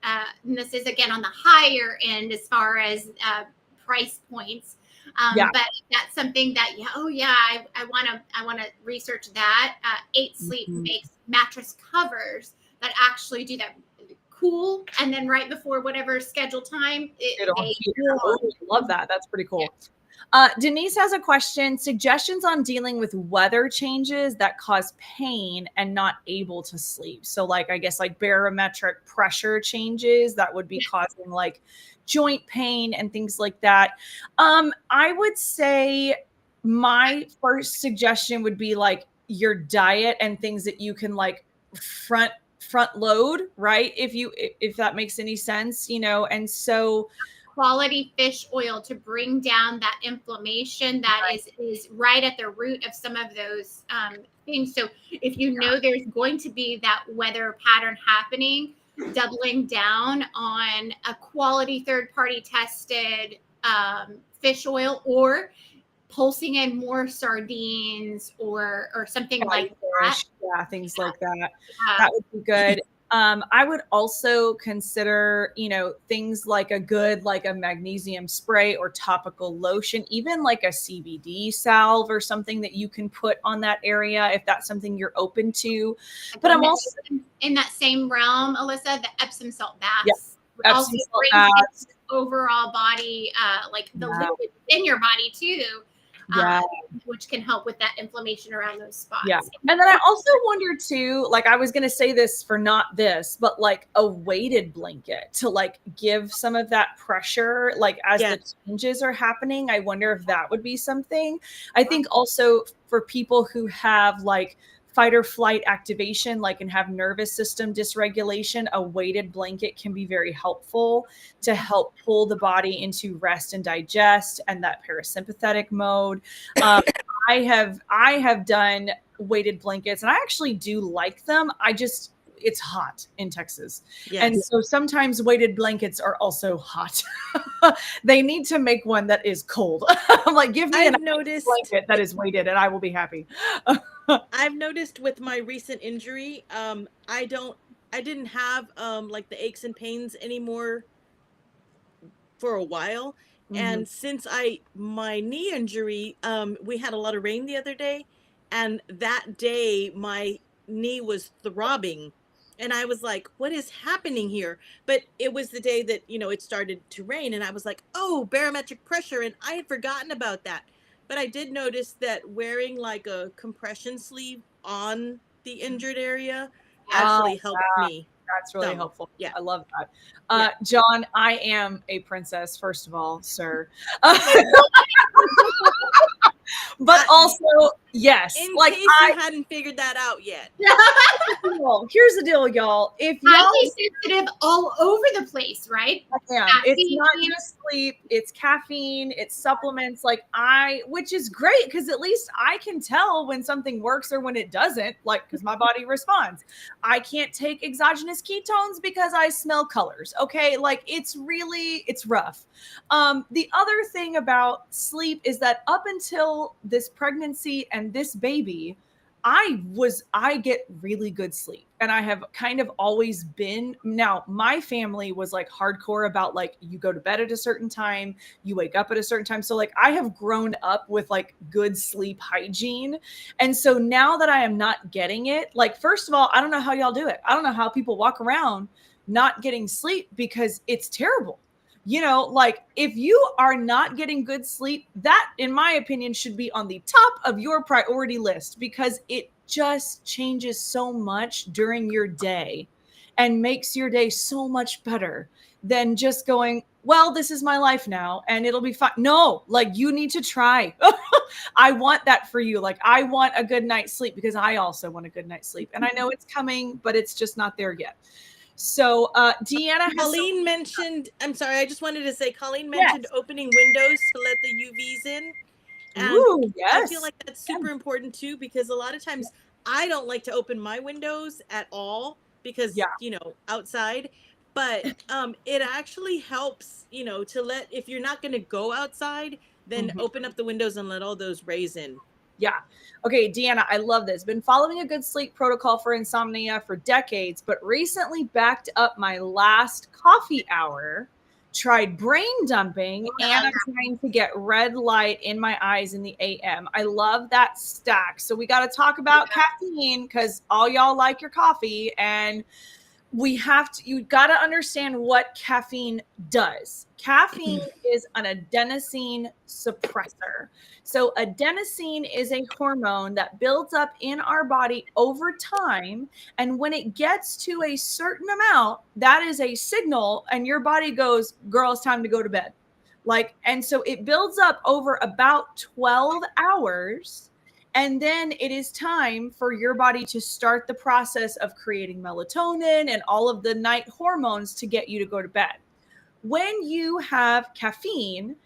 and this is again on the higher end as far as price points. But that's something that I want to research that. 8 Sleep makes mattress covers that actually do that cool, and then right before whatever scheduled time love that. That's pretty cool. Denise has a question. Suggestions on dealing with weather changes that cause pain and not able to sleep. So like, I guess like barometric pressure changes that would be causing like joint pain and things like that. I would say my first suggestion would be like your diet and things that you can like front load, right? If that makes any sense, and so quality fish oil to bring down that inflammation that is right at the root of some of those things. So if you know there's going to be that weather pattern happening, doubling down on a quality third-party tested fish oil, or pulsing in more sardines or something like that. Yeah, things like that. That would be good. I would also consider, things like a magnesium spray or topical lotion, even like a CBD salve or something that you can put on that area if that's something you're open to. But I'm also in that same realm, Alyssa, the Epsom salt baths. Yeah, Epsom salt baths. Overall body, like the liquid in your body too. Which can help with that inflammation around those spots. Yeah. And then I also wonder too, like I was going to say this for not this, but like a weighted blanket to like give some of that pressure, like as the changes are happening. I wonder if that would be something. I think also for people who have like fight or flight activation, like and have nervous system dysregulation, a weighted blanket can be very helpful to help pull the body into rest and digest and that parasympathetic mode. I have done weighted blankets and I actually do like them. It's hot in Texas. Yes. And so sometimes weighted blankets are also hot. They need to make one that is cold. I'm like, give me a blanket that is weighted and I will be happy. I've noticed with my recent injury, I didn't have like the aches and pains anymore for a while. And since my knee injury, we had a lot of rain the other day, and that day my knee was throbbing. And I was like, what is happening here? But it was the day that, it started to rain, and I was like, oh, barometric pressure. And I had forgotten about that. But I did notice that wearing like a compression sleeve on the injured area actually helped me. That's really helpful. Yeah. I love that. John, I am a princess, first of all, sir. But also, yes. In like case you hadn't figured that out yet. Here's the deal, y'all. If y'all highly sensitive all over the place, right? it's not just sleep, it's caffeine, it's supplements, which is great because at least I can tell when something works or when it doesn't, because my body responds. I can't take exogenous ketones because I smell colors. Okay. It's rough. The other thing about sleep is that up until this pregnancy and this baby, I get really good sleep, and I have kind of always been. Now, my family was hardcore about you go to bed at a certain time, you wake up at a certain time. So I have grown up with good sleep hygiene. And so now that I am not getting it, first of all, I don't know how y'all do it. I don't know how people walk around not getting sleep because it's terrible. If you are not getting good sleep, that, in my opinion, should be on the top of your priority list because it just changes so much during your day and makes your day so much better than just going, well, this is my life now and it'll be fine. No, you need to try. I want that for you. I want a good night's sleep because I also want a good night's sleep. And I know it's coming, but it's just not there yet. So Deanna Colleen mentioned, I'm sorry, I just wanted to say Colleen mentioned opening windows to let the UVs in. And I feel like that's super important too, because a lot of times I don't like to open my windows at all because, outside, but it actually helps, to let, if you're not going to go outside, then open up the windows and let all those rays in. Yeah. Okay, Deanna, I love this. Been following a good sleep protocol for insomnia for decades, but recently backed up my last coffee hour, tried brain dumping, and I'm trying to get red light in my eyes in the AM. I love that stack. So we got to talk about caffeine because all y'all like your coffee, and you got to understand what caffeine does. Caffeine is an adenosine suppressor. So adenosine is a hormone that builds up in our body over time. And when it gets to a certain amount, that is a signal and your body goes, girl, it's time to go to bed. And so it builds up over about 12 hours. And then it is time for your body to start the process of creating melatonin and all of the night hormones to get you to go to bed. When you have caffeine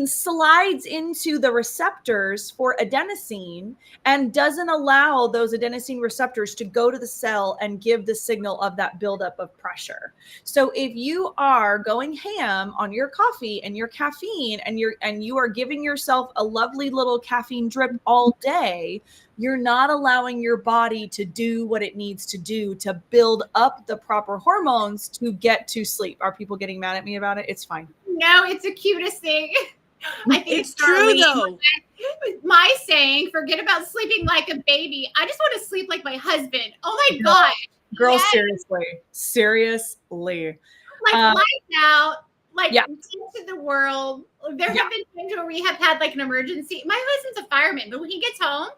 slides into the receptors for adenosine and doesn't allow those adenosine receptors to go to the cell and give the signal of that buildup of pressure. So if you are going ham on your coffee and your caffeine and you are giving yourself a lovely little caffeine drip all day, you're not allowing your body to do what it needs to do to build up the proper hormones to get to sleep. Are people getting mad at me about it? It's fine. No, it's the cutest thing. I think it's true though. My saying, forget about sleeping like a baby. I just want to sleep like my husband. Oh my God. Girl, seriously. Lights out, into the world. There have been times where we have had an emergency. My husband's a fireman, but when he gets home,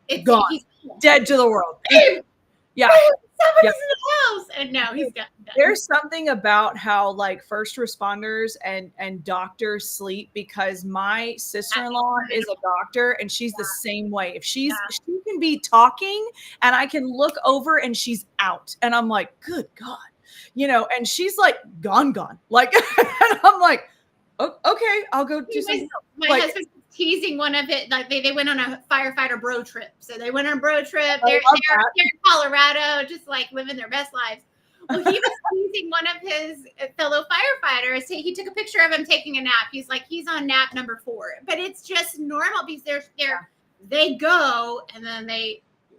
it's gone. He's dead to the world. Yeah. Somebody's in the house. And no, he's done. There's something about how first responders and doctors sleep, because my sister-in-law is a doctor and she's the same way. If she can be talking and I can look over and she's out and I'm like, good God, and she's gone. And I'm like, oh, okay, I'll go do something. My husband's teasing one of it. They went on a firefighter bro trip. So they went on a bro trip. They're in Colorado, just living their best lives. Well, he was teasing one of his fellow firefighters. He took a picture of him taking a nap. He's he's on nap number 4. But it's just normal because they go and then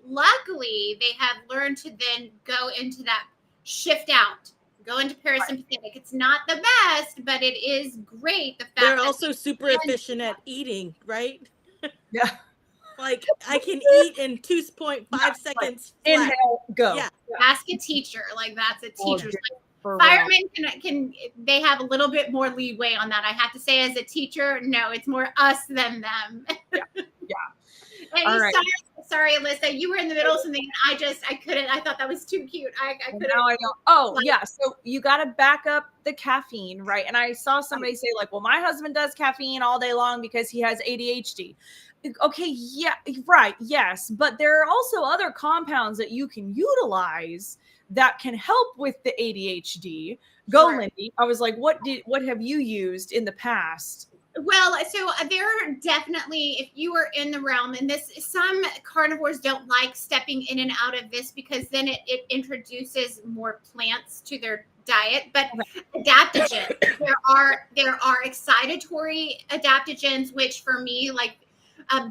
luckily they have learned to then go into that shift out. Go into parasympathetic. It's not the best, but it is great. The fact they're also super efficient at eating, right? Yeah. I can eat in 2.5 seconds. Inhale, go. Yeah. Ask a teacher. That's a teacher's. Firemen can they have a little bit more leeway on that. I have to say, as a teacher, no, it's more us than them. Yeah. Any Sorry, Alyssa, you were in the middle of something. I couldn't. I thought that was too cute. I couldn't. Now I don't. Oh, yeah. So you got to back up the caffeine, right? And I saw somebody say, like, well, my husband does caffeine all day long because he has ADHD. Okay, yeah, right, yes. But there are also other compounds that you can utilize that can help with the ADHD. Go, Sure. Lindy. I was like, what have you used in the past? Well, so there are definitely, if you are in the realm, and this, some carnivores don't like stepping in and out of this because then it introduces more plants to their diet. But adaptogens, there are excitatory adaptogens, which for me, like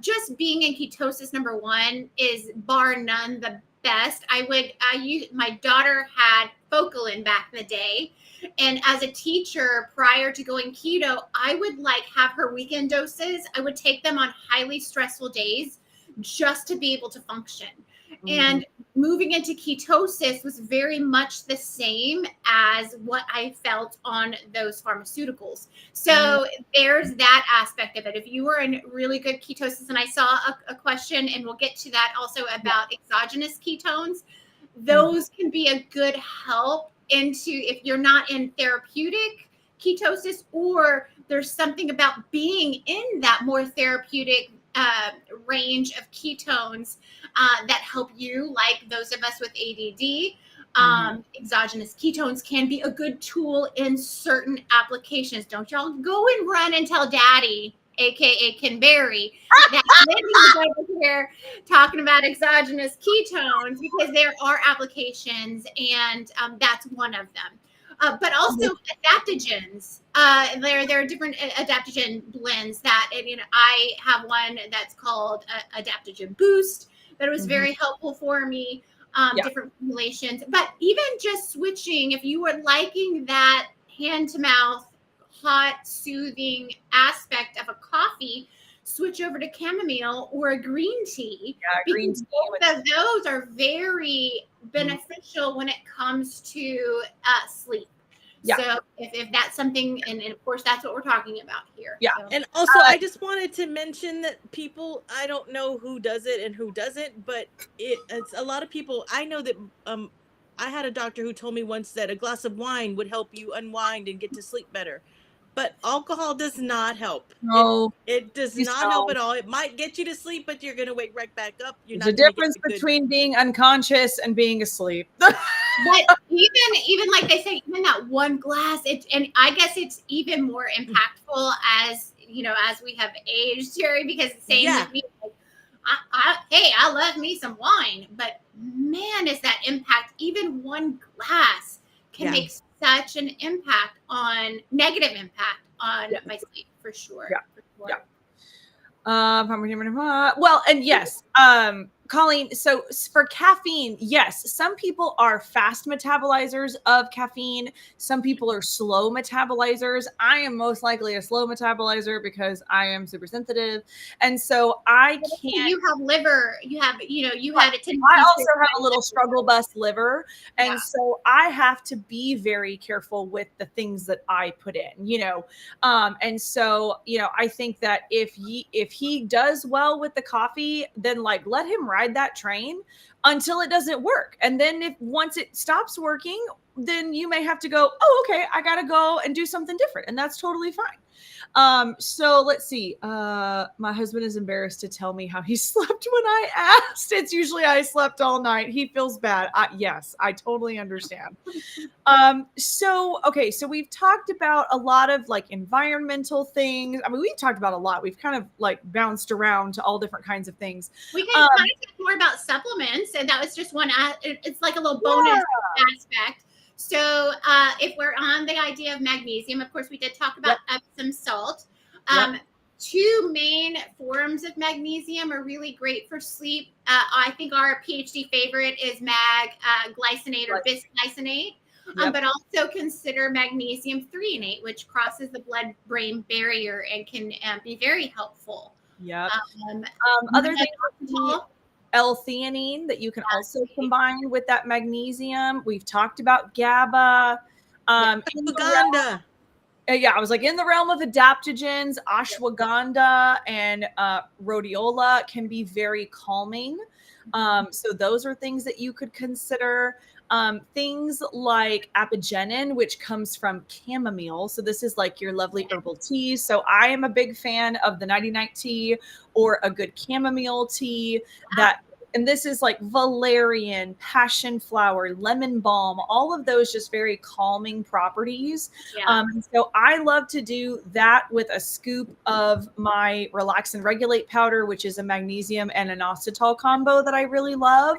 just being in ketosis, number one, is bar none the best. My daughter had Focalin back in the day. And as a teacher, prior to going keto, I would like have her weekend doses. I would take them on highly stressful days just to be able to function. Mm-hmm. And moving into ketosis was very much the same as what I felt on those pharmaceuticals. So there's that aspect of it. If you were in really good ketosis, and I saw a question, and we'll get to that also about exogenous ketones, those can be a good help into if you're not in therapeutic ketosis, or there's something about being in that more therapeutic range of ketones that help you, like those of us with ADD. Exogenous ketones can be a good tool in certain applications. Don't y'all go and run and tell daddy, aka Ken Berry, that Lindy's over here talking about exogenous ketones, because there are applications, and that's one of them. But also adaptogens. There are different adaptogen blends that, and, I have one that's called Adaptogen Boost that was very helpful for me. Different formulations, but even just switching, if you were liking that hand to mouth, hot, soothing aspect of a coffee, switch over to chamomile or a green tea. Yeah, green tea. Both of those are very beneficial when it comes to sleep. Yeah. So if that's something, and of course that's what we're talking about here. Yeah. So. And also I just wanted to mention that people, I don't know who does it and who doesn't, but it's a lot of people. I know that I had a doctor who told me once that a glass of wine would help you unwind and get to sleep better. But alcohol does not help. No, it does not help at all. It might get you to sleep, but you're going to wake right back up. There's a difference between being unconscious and being asleep. But even like they say, even that one glass, and I guess it's even more impactful as we have aged, Jerry, because same with me. Like, I love me some wine, but man, is that impact? Even one glass can make such an negative impact on my sleep, for sure. Yeah. For sure. Yeah. Well, and yes, Colleen, so for caffeine, yes, some people are fast metabolizers of caffeine. Some people are slow metabolizers. I am most likely a slow metabolizer because I am super sensitive. And so I can't. You have liver, you had it. I also have a little struggle bus liver. And so I have to be very careful with the things that I put in, and so, I think that if he does well with the coffee, then like let him ride that train until it doesn't work. And then once it stops working, then you may have to go, oh, okay, I got to go and do something different. And that's totally fine. So let's see. My husband is embarrassed to tell me how he slept when I asked. It's usually I slept all night. He feels bad. Yes, I totally understand. So we've talked about a lot of like environmental things. I mean, we've talked about a lot. We've kind of like bounced around to all different kinds of things. We can kind of talk more about supplements, and that was just one. It's like a little bonus aspect. So if we're on the idea of magnesium, of course, we did talk about Epsom salt. Two main forms of magnesium are really great for sleep. I think our PhD favorite is glycinate or bisglycinate, but also consider magnesium threonate, which crosses the blood-brain barrier and can be very helpful. Yeah. Other things, L-theanine that you can also combine with that magnesium. We've talked about GABA. Ashwagandha. Yeah, I was like, in the realm of adaptogens, ashwagandha and rhodiola can be very calming. So those are things that you could consider. Things like apigenin, which comes from chamomile. So this is like your lovely herbal tea. So I am a big fan of the nighty night tea or a good chamomile tea that. And this is like valerian, passion flower, lemon balm, all of those just very calming properties. Yeah. So I love to do that with a scoop of my Relax and Regulate powder, which is a magnesium and an inositol combo that I really love.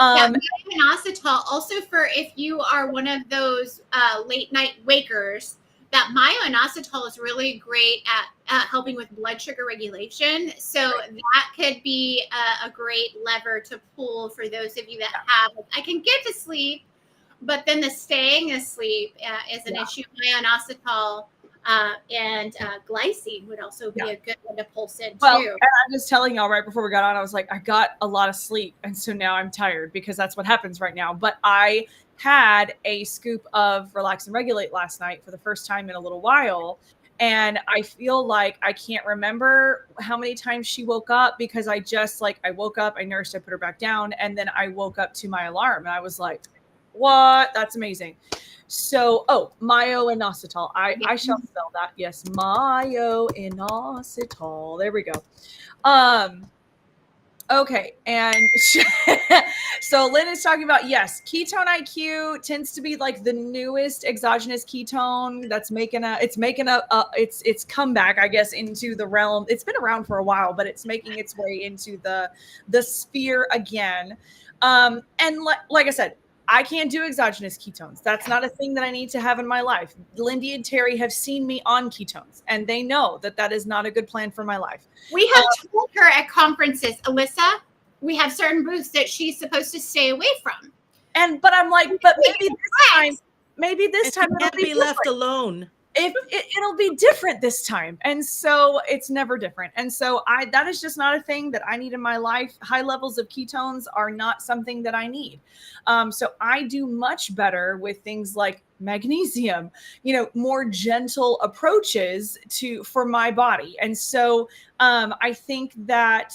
Yeah, myo-inositol. Also, for if you are one of those late night wakers, that myo-inositol is really great at helping with blood sugar regulation. So that could be a great lever to pull for those of you that have. I can get to sleep, but then the staying asleep is an issue. Myo-inositol and glycine would also be a good one to pulse in well, too. And I'm just telling y'all right before we got on, I was like, I got a lot of sleep. And so now I'm tired because that's what happens right now. But I had a scoop of Relax and Regulate last night for the first time in a little while. And I feel like I can't remember how many times she woke up because I just like, I woke up, I nursed, I put her back down. And then I woke up to my alarm and I was like, what? That's amazing. So, myo-inositol. I shall spell that. Yes, myo-inositol. There we go. Okay, and so Lynn is talking about, yes, ketone IQ tends to be like the newest exogenous ketone that's making its comeback, I guess, into the realm. It's been around for a while, but it's making its way into the sphere again. And like I said, I can't do exogenous ketones. That's not a thing that I need to have in my life. Lindy and Terry have seen me on ketones, and they know that that is not a good plan for my life. We have told her at conferences, Alyssa, we have certain booths that she's supposed to stay away from. But I'm like, but maybe this time it'll be left alone. It'll be different this time. And so it's never different. And so that is just not a thing that I need in my life. High levels of ketones are not something that I need. So I do much better with things like magnesium, more gentle approaches for my body. And so I think that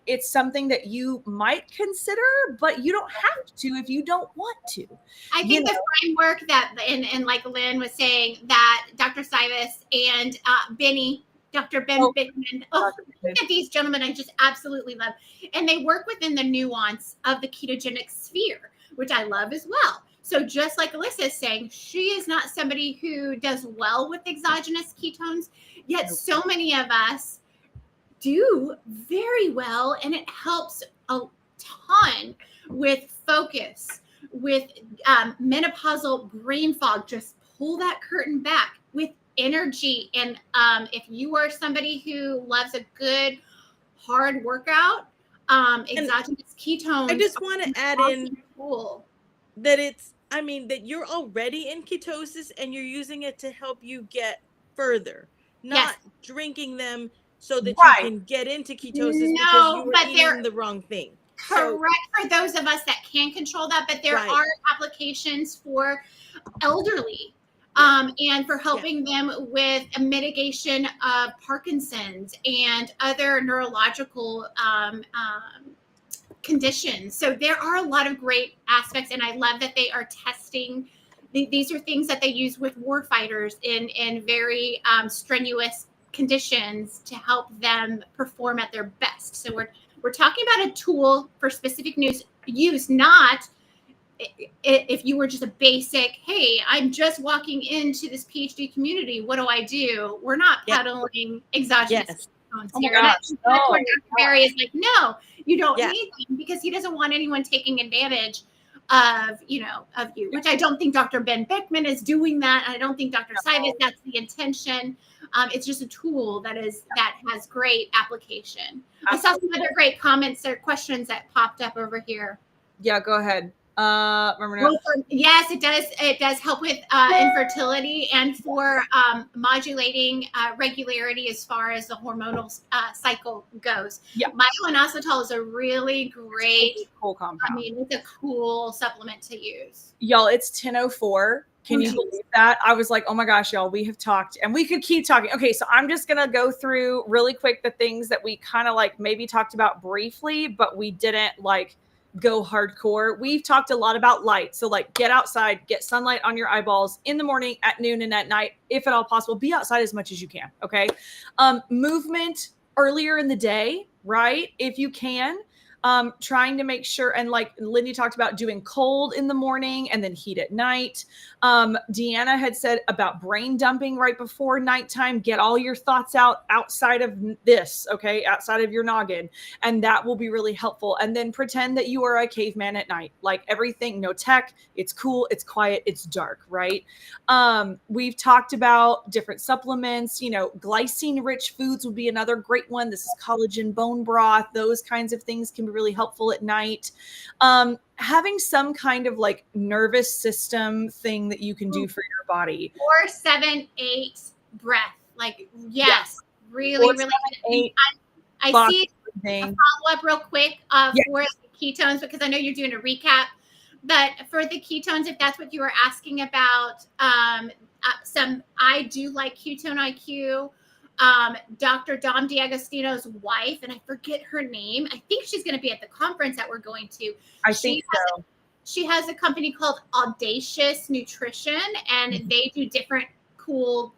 it's something that you might consider, but you don't have to if you don't want to. I think the framework that, and like Lynn was saying, that Dr. Cybus and Dr. Ben Bickman, look at these gentlemen I just absolutely love. And they work within the nuance of the ketogenic sphere, which I love as well. So just like Alyssa is saying, she is not somebody who does well with exogenous ketones, yet so many of us do very well, and it helps a ton with focus, with menopausal brain fog. Just pull that curtain back with energy. And if you are somebody who loves a good hard workout, exogenous ketones. I just want to add in that that you're already in ketosis and you're using it to help you get further, not drinking them so that you can get into ketosis because you were eating the wrong thing. Correct, for those of us that can control that, but there are applications for elderly and for helping them with a mitigation of Parkinson's and other neurological conditions. So there are a lot of great aspects, and I love that they are testing. These are things that they use with war fighters in very strenuous conditions to help them perform at their best. So we're talking about a tool for specific use, not if you were just a basic, hey, I'm just walking into this PhD community, what do I do? We're not peddling exogenous ketones here. That's where Dr. Barry is like, no, you don't need them, because he doesn't want anyone taking advantage of you, which I don't think Dr. Ben Beckman is doing that. I don't think Dr. Cybus, that's the intention. It's just a tool that has great application. I saw some other great comments or questions that popped up over here. Yeah, go ahead. Yes, it does. It does help with infertility and for modulating regularity as far as the hormonal cycle goes. Yeah, myo-inositol is a really great cool compound. I mean, it's a cool supplement to use. Y'all, it's 10:04. Can you believe that? I was like, oh my gosh, y'all, we have talked and we could keep talking. Okay, so I'm just going to go through really quick the things that we kind of like maybe talked about briefly, but we didn't like go hardcore. We've talked a lot about light. So like get outside, get sunlight on your eyeballs in the morning, at noon, and at night, if at all possible. Be outside as much as you can, okay? Movement earlier in the day, right? If you can. Trying to make sure, and like Lindy talked about doing cold in the morning and then heat at night. Deanna had said about brain dumping right before nighttime. Get all your thoughts out outside of this, okay? Outside of your noggin. And that will be really helpful. And then pretend that you are a caveman at night. Like everything, no tech, it's cool, it's quiet, it's dark, right? We've talked about different supplements, you know, glycine-rich foods would be another great one. This is collagen, bone broth, those kinds of things can be really helpful at night. Having some kind of like nervous system thing that you can do for your body. 4, 7, 8 breath. Like, yes, really, 4, really 7, 8 I see a thing. follow up real quick for the ketones, because I know you're doing a recap. But for the ketones, if that's what you were asking about, I do like Ketone IQ. Dr. Dom D'Agostino's wife, and I forget her name. I think she's going to be at the conference that we're going to. I think so. She has a company called Audacious Nutrition, and they do different cool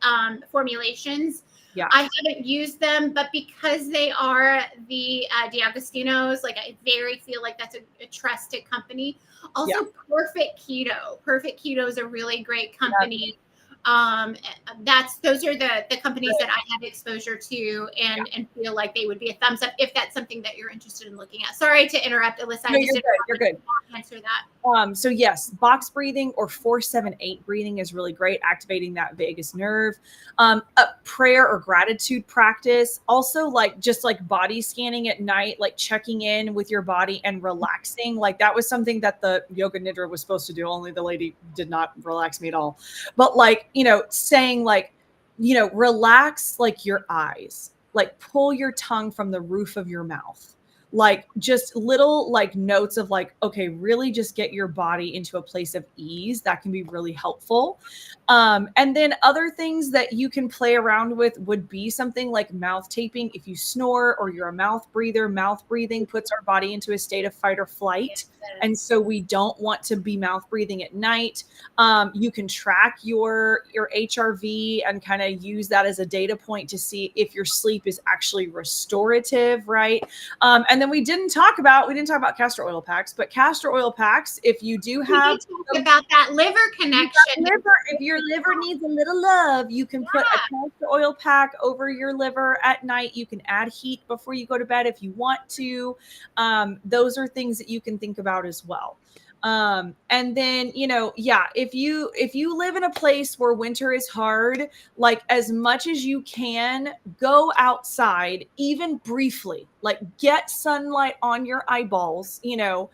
formulations. Yeah. I haven't used them, but because they are the D'Agostinos, like I very feel like that's a trusted company. Also, Perfect Keto. Perfect Keto is a really great company. Those are the companies that I have exposure to and feel like they would be a thumbs up if that's something that you're interested in looking at. Sorry to interrupt, Alyssa. No, you're good. Answer that. So yes, box breathing or 4-7-8 breathing is really great, activating that vagus nerve. A prayer or gratitude practice, also like just like body scanning at night, like checking in with your body and relaxing. Like that was something that the yoga nidra was supposed to do. Only the lady did not relax me at all. But like, you know, saying like, you know, relax like your eyes, like pull your tongue from the roof of your mouth. Like just little like notes of like, okay, really just get your body into a place of ease. That can be really helpful. And then other things that you can play around with would be something like mouth taping. If you snore or you're a mouth breather, mouth breathing puts our body into a state of fight or flight. And so we don't want to be mouth breathing at night. You can track your HRV and kind of use that as a data point to see if your sleep is actually restorative, right? And then we didn't talk about castor oil packs, but castor oil packs, if you do have about that liver connection, if your liver needs a little love, you can put a castor oil pack over your liver at night. You can add heat before you go to bed if you want to. Those are things that you can think about as well. And then, you know, if you live in a place where winter is hard, like as much as you can, go outside, even briefly, like get sunlight on your eyeballs, you know,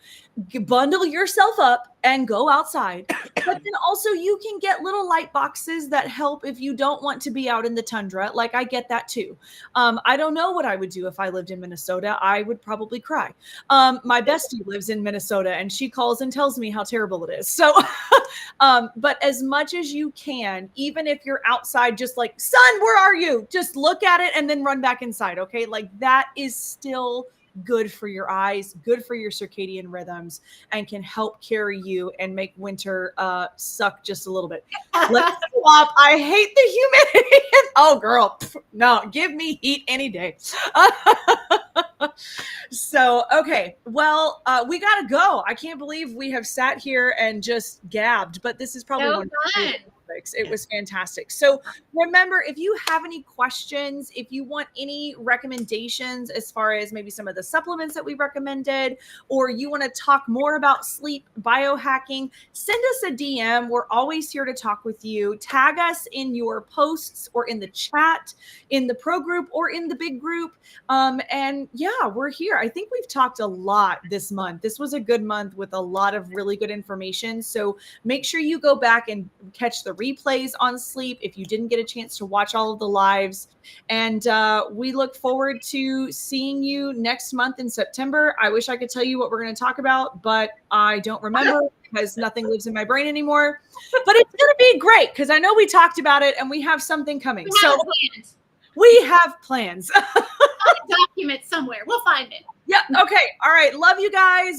bundle yourself up and go outside. But then also you can get little light boxes that help if you don't want to be out in the tundra. Like I get that too. I don't know what I would do if I lived in Minnesota. I would probably cry. My bestie lives in Minnesota and she calls and tells me how terrible it is. So, but as much as you can, even if you're outside, just like, sun, where are you? Just look at it and then run back inside. Okay. Like that is still good for your eyes, good for your circadian rhythms, and can help carry you and make winter suck just a little bit. Let's swap. I hate the humidity. Oh, girl. No, give me heat any day. So, okay. Well, we got to go. I can't believe we have sat here and just gabbed, but this is probably one of the topics. It was fantastic. So remember, if you have any questions, if you want any recommendations as far as maybe some of the supplements that we recommended, or you want to talk more about sleep biohacking, send us a DM. We're always here to talk with you. Tag us in your posts or in the chat, in the pro group or in the big group. And yeah, we're here. I think we've talked a lot this month. This was a good month with a lot of really good information. So make sure you go back and catch the replays on sleep if you didn't get a chance to watch all of the lives. And we look forward to seeing you next month in September. I wish I could tell you what we're going to talk about, but I don't remember. because nothing lives in my brain anymore. But it's going to be great because I know we talked about it and we have something coming. We have plans. On a document somewhere. We'll find it. Yeah. Okay. All right. Love you guys.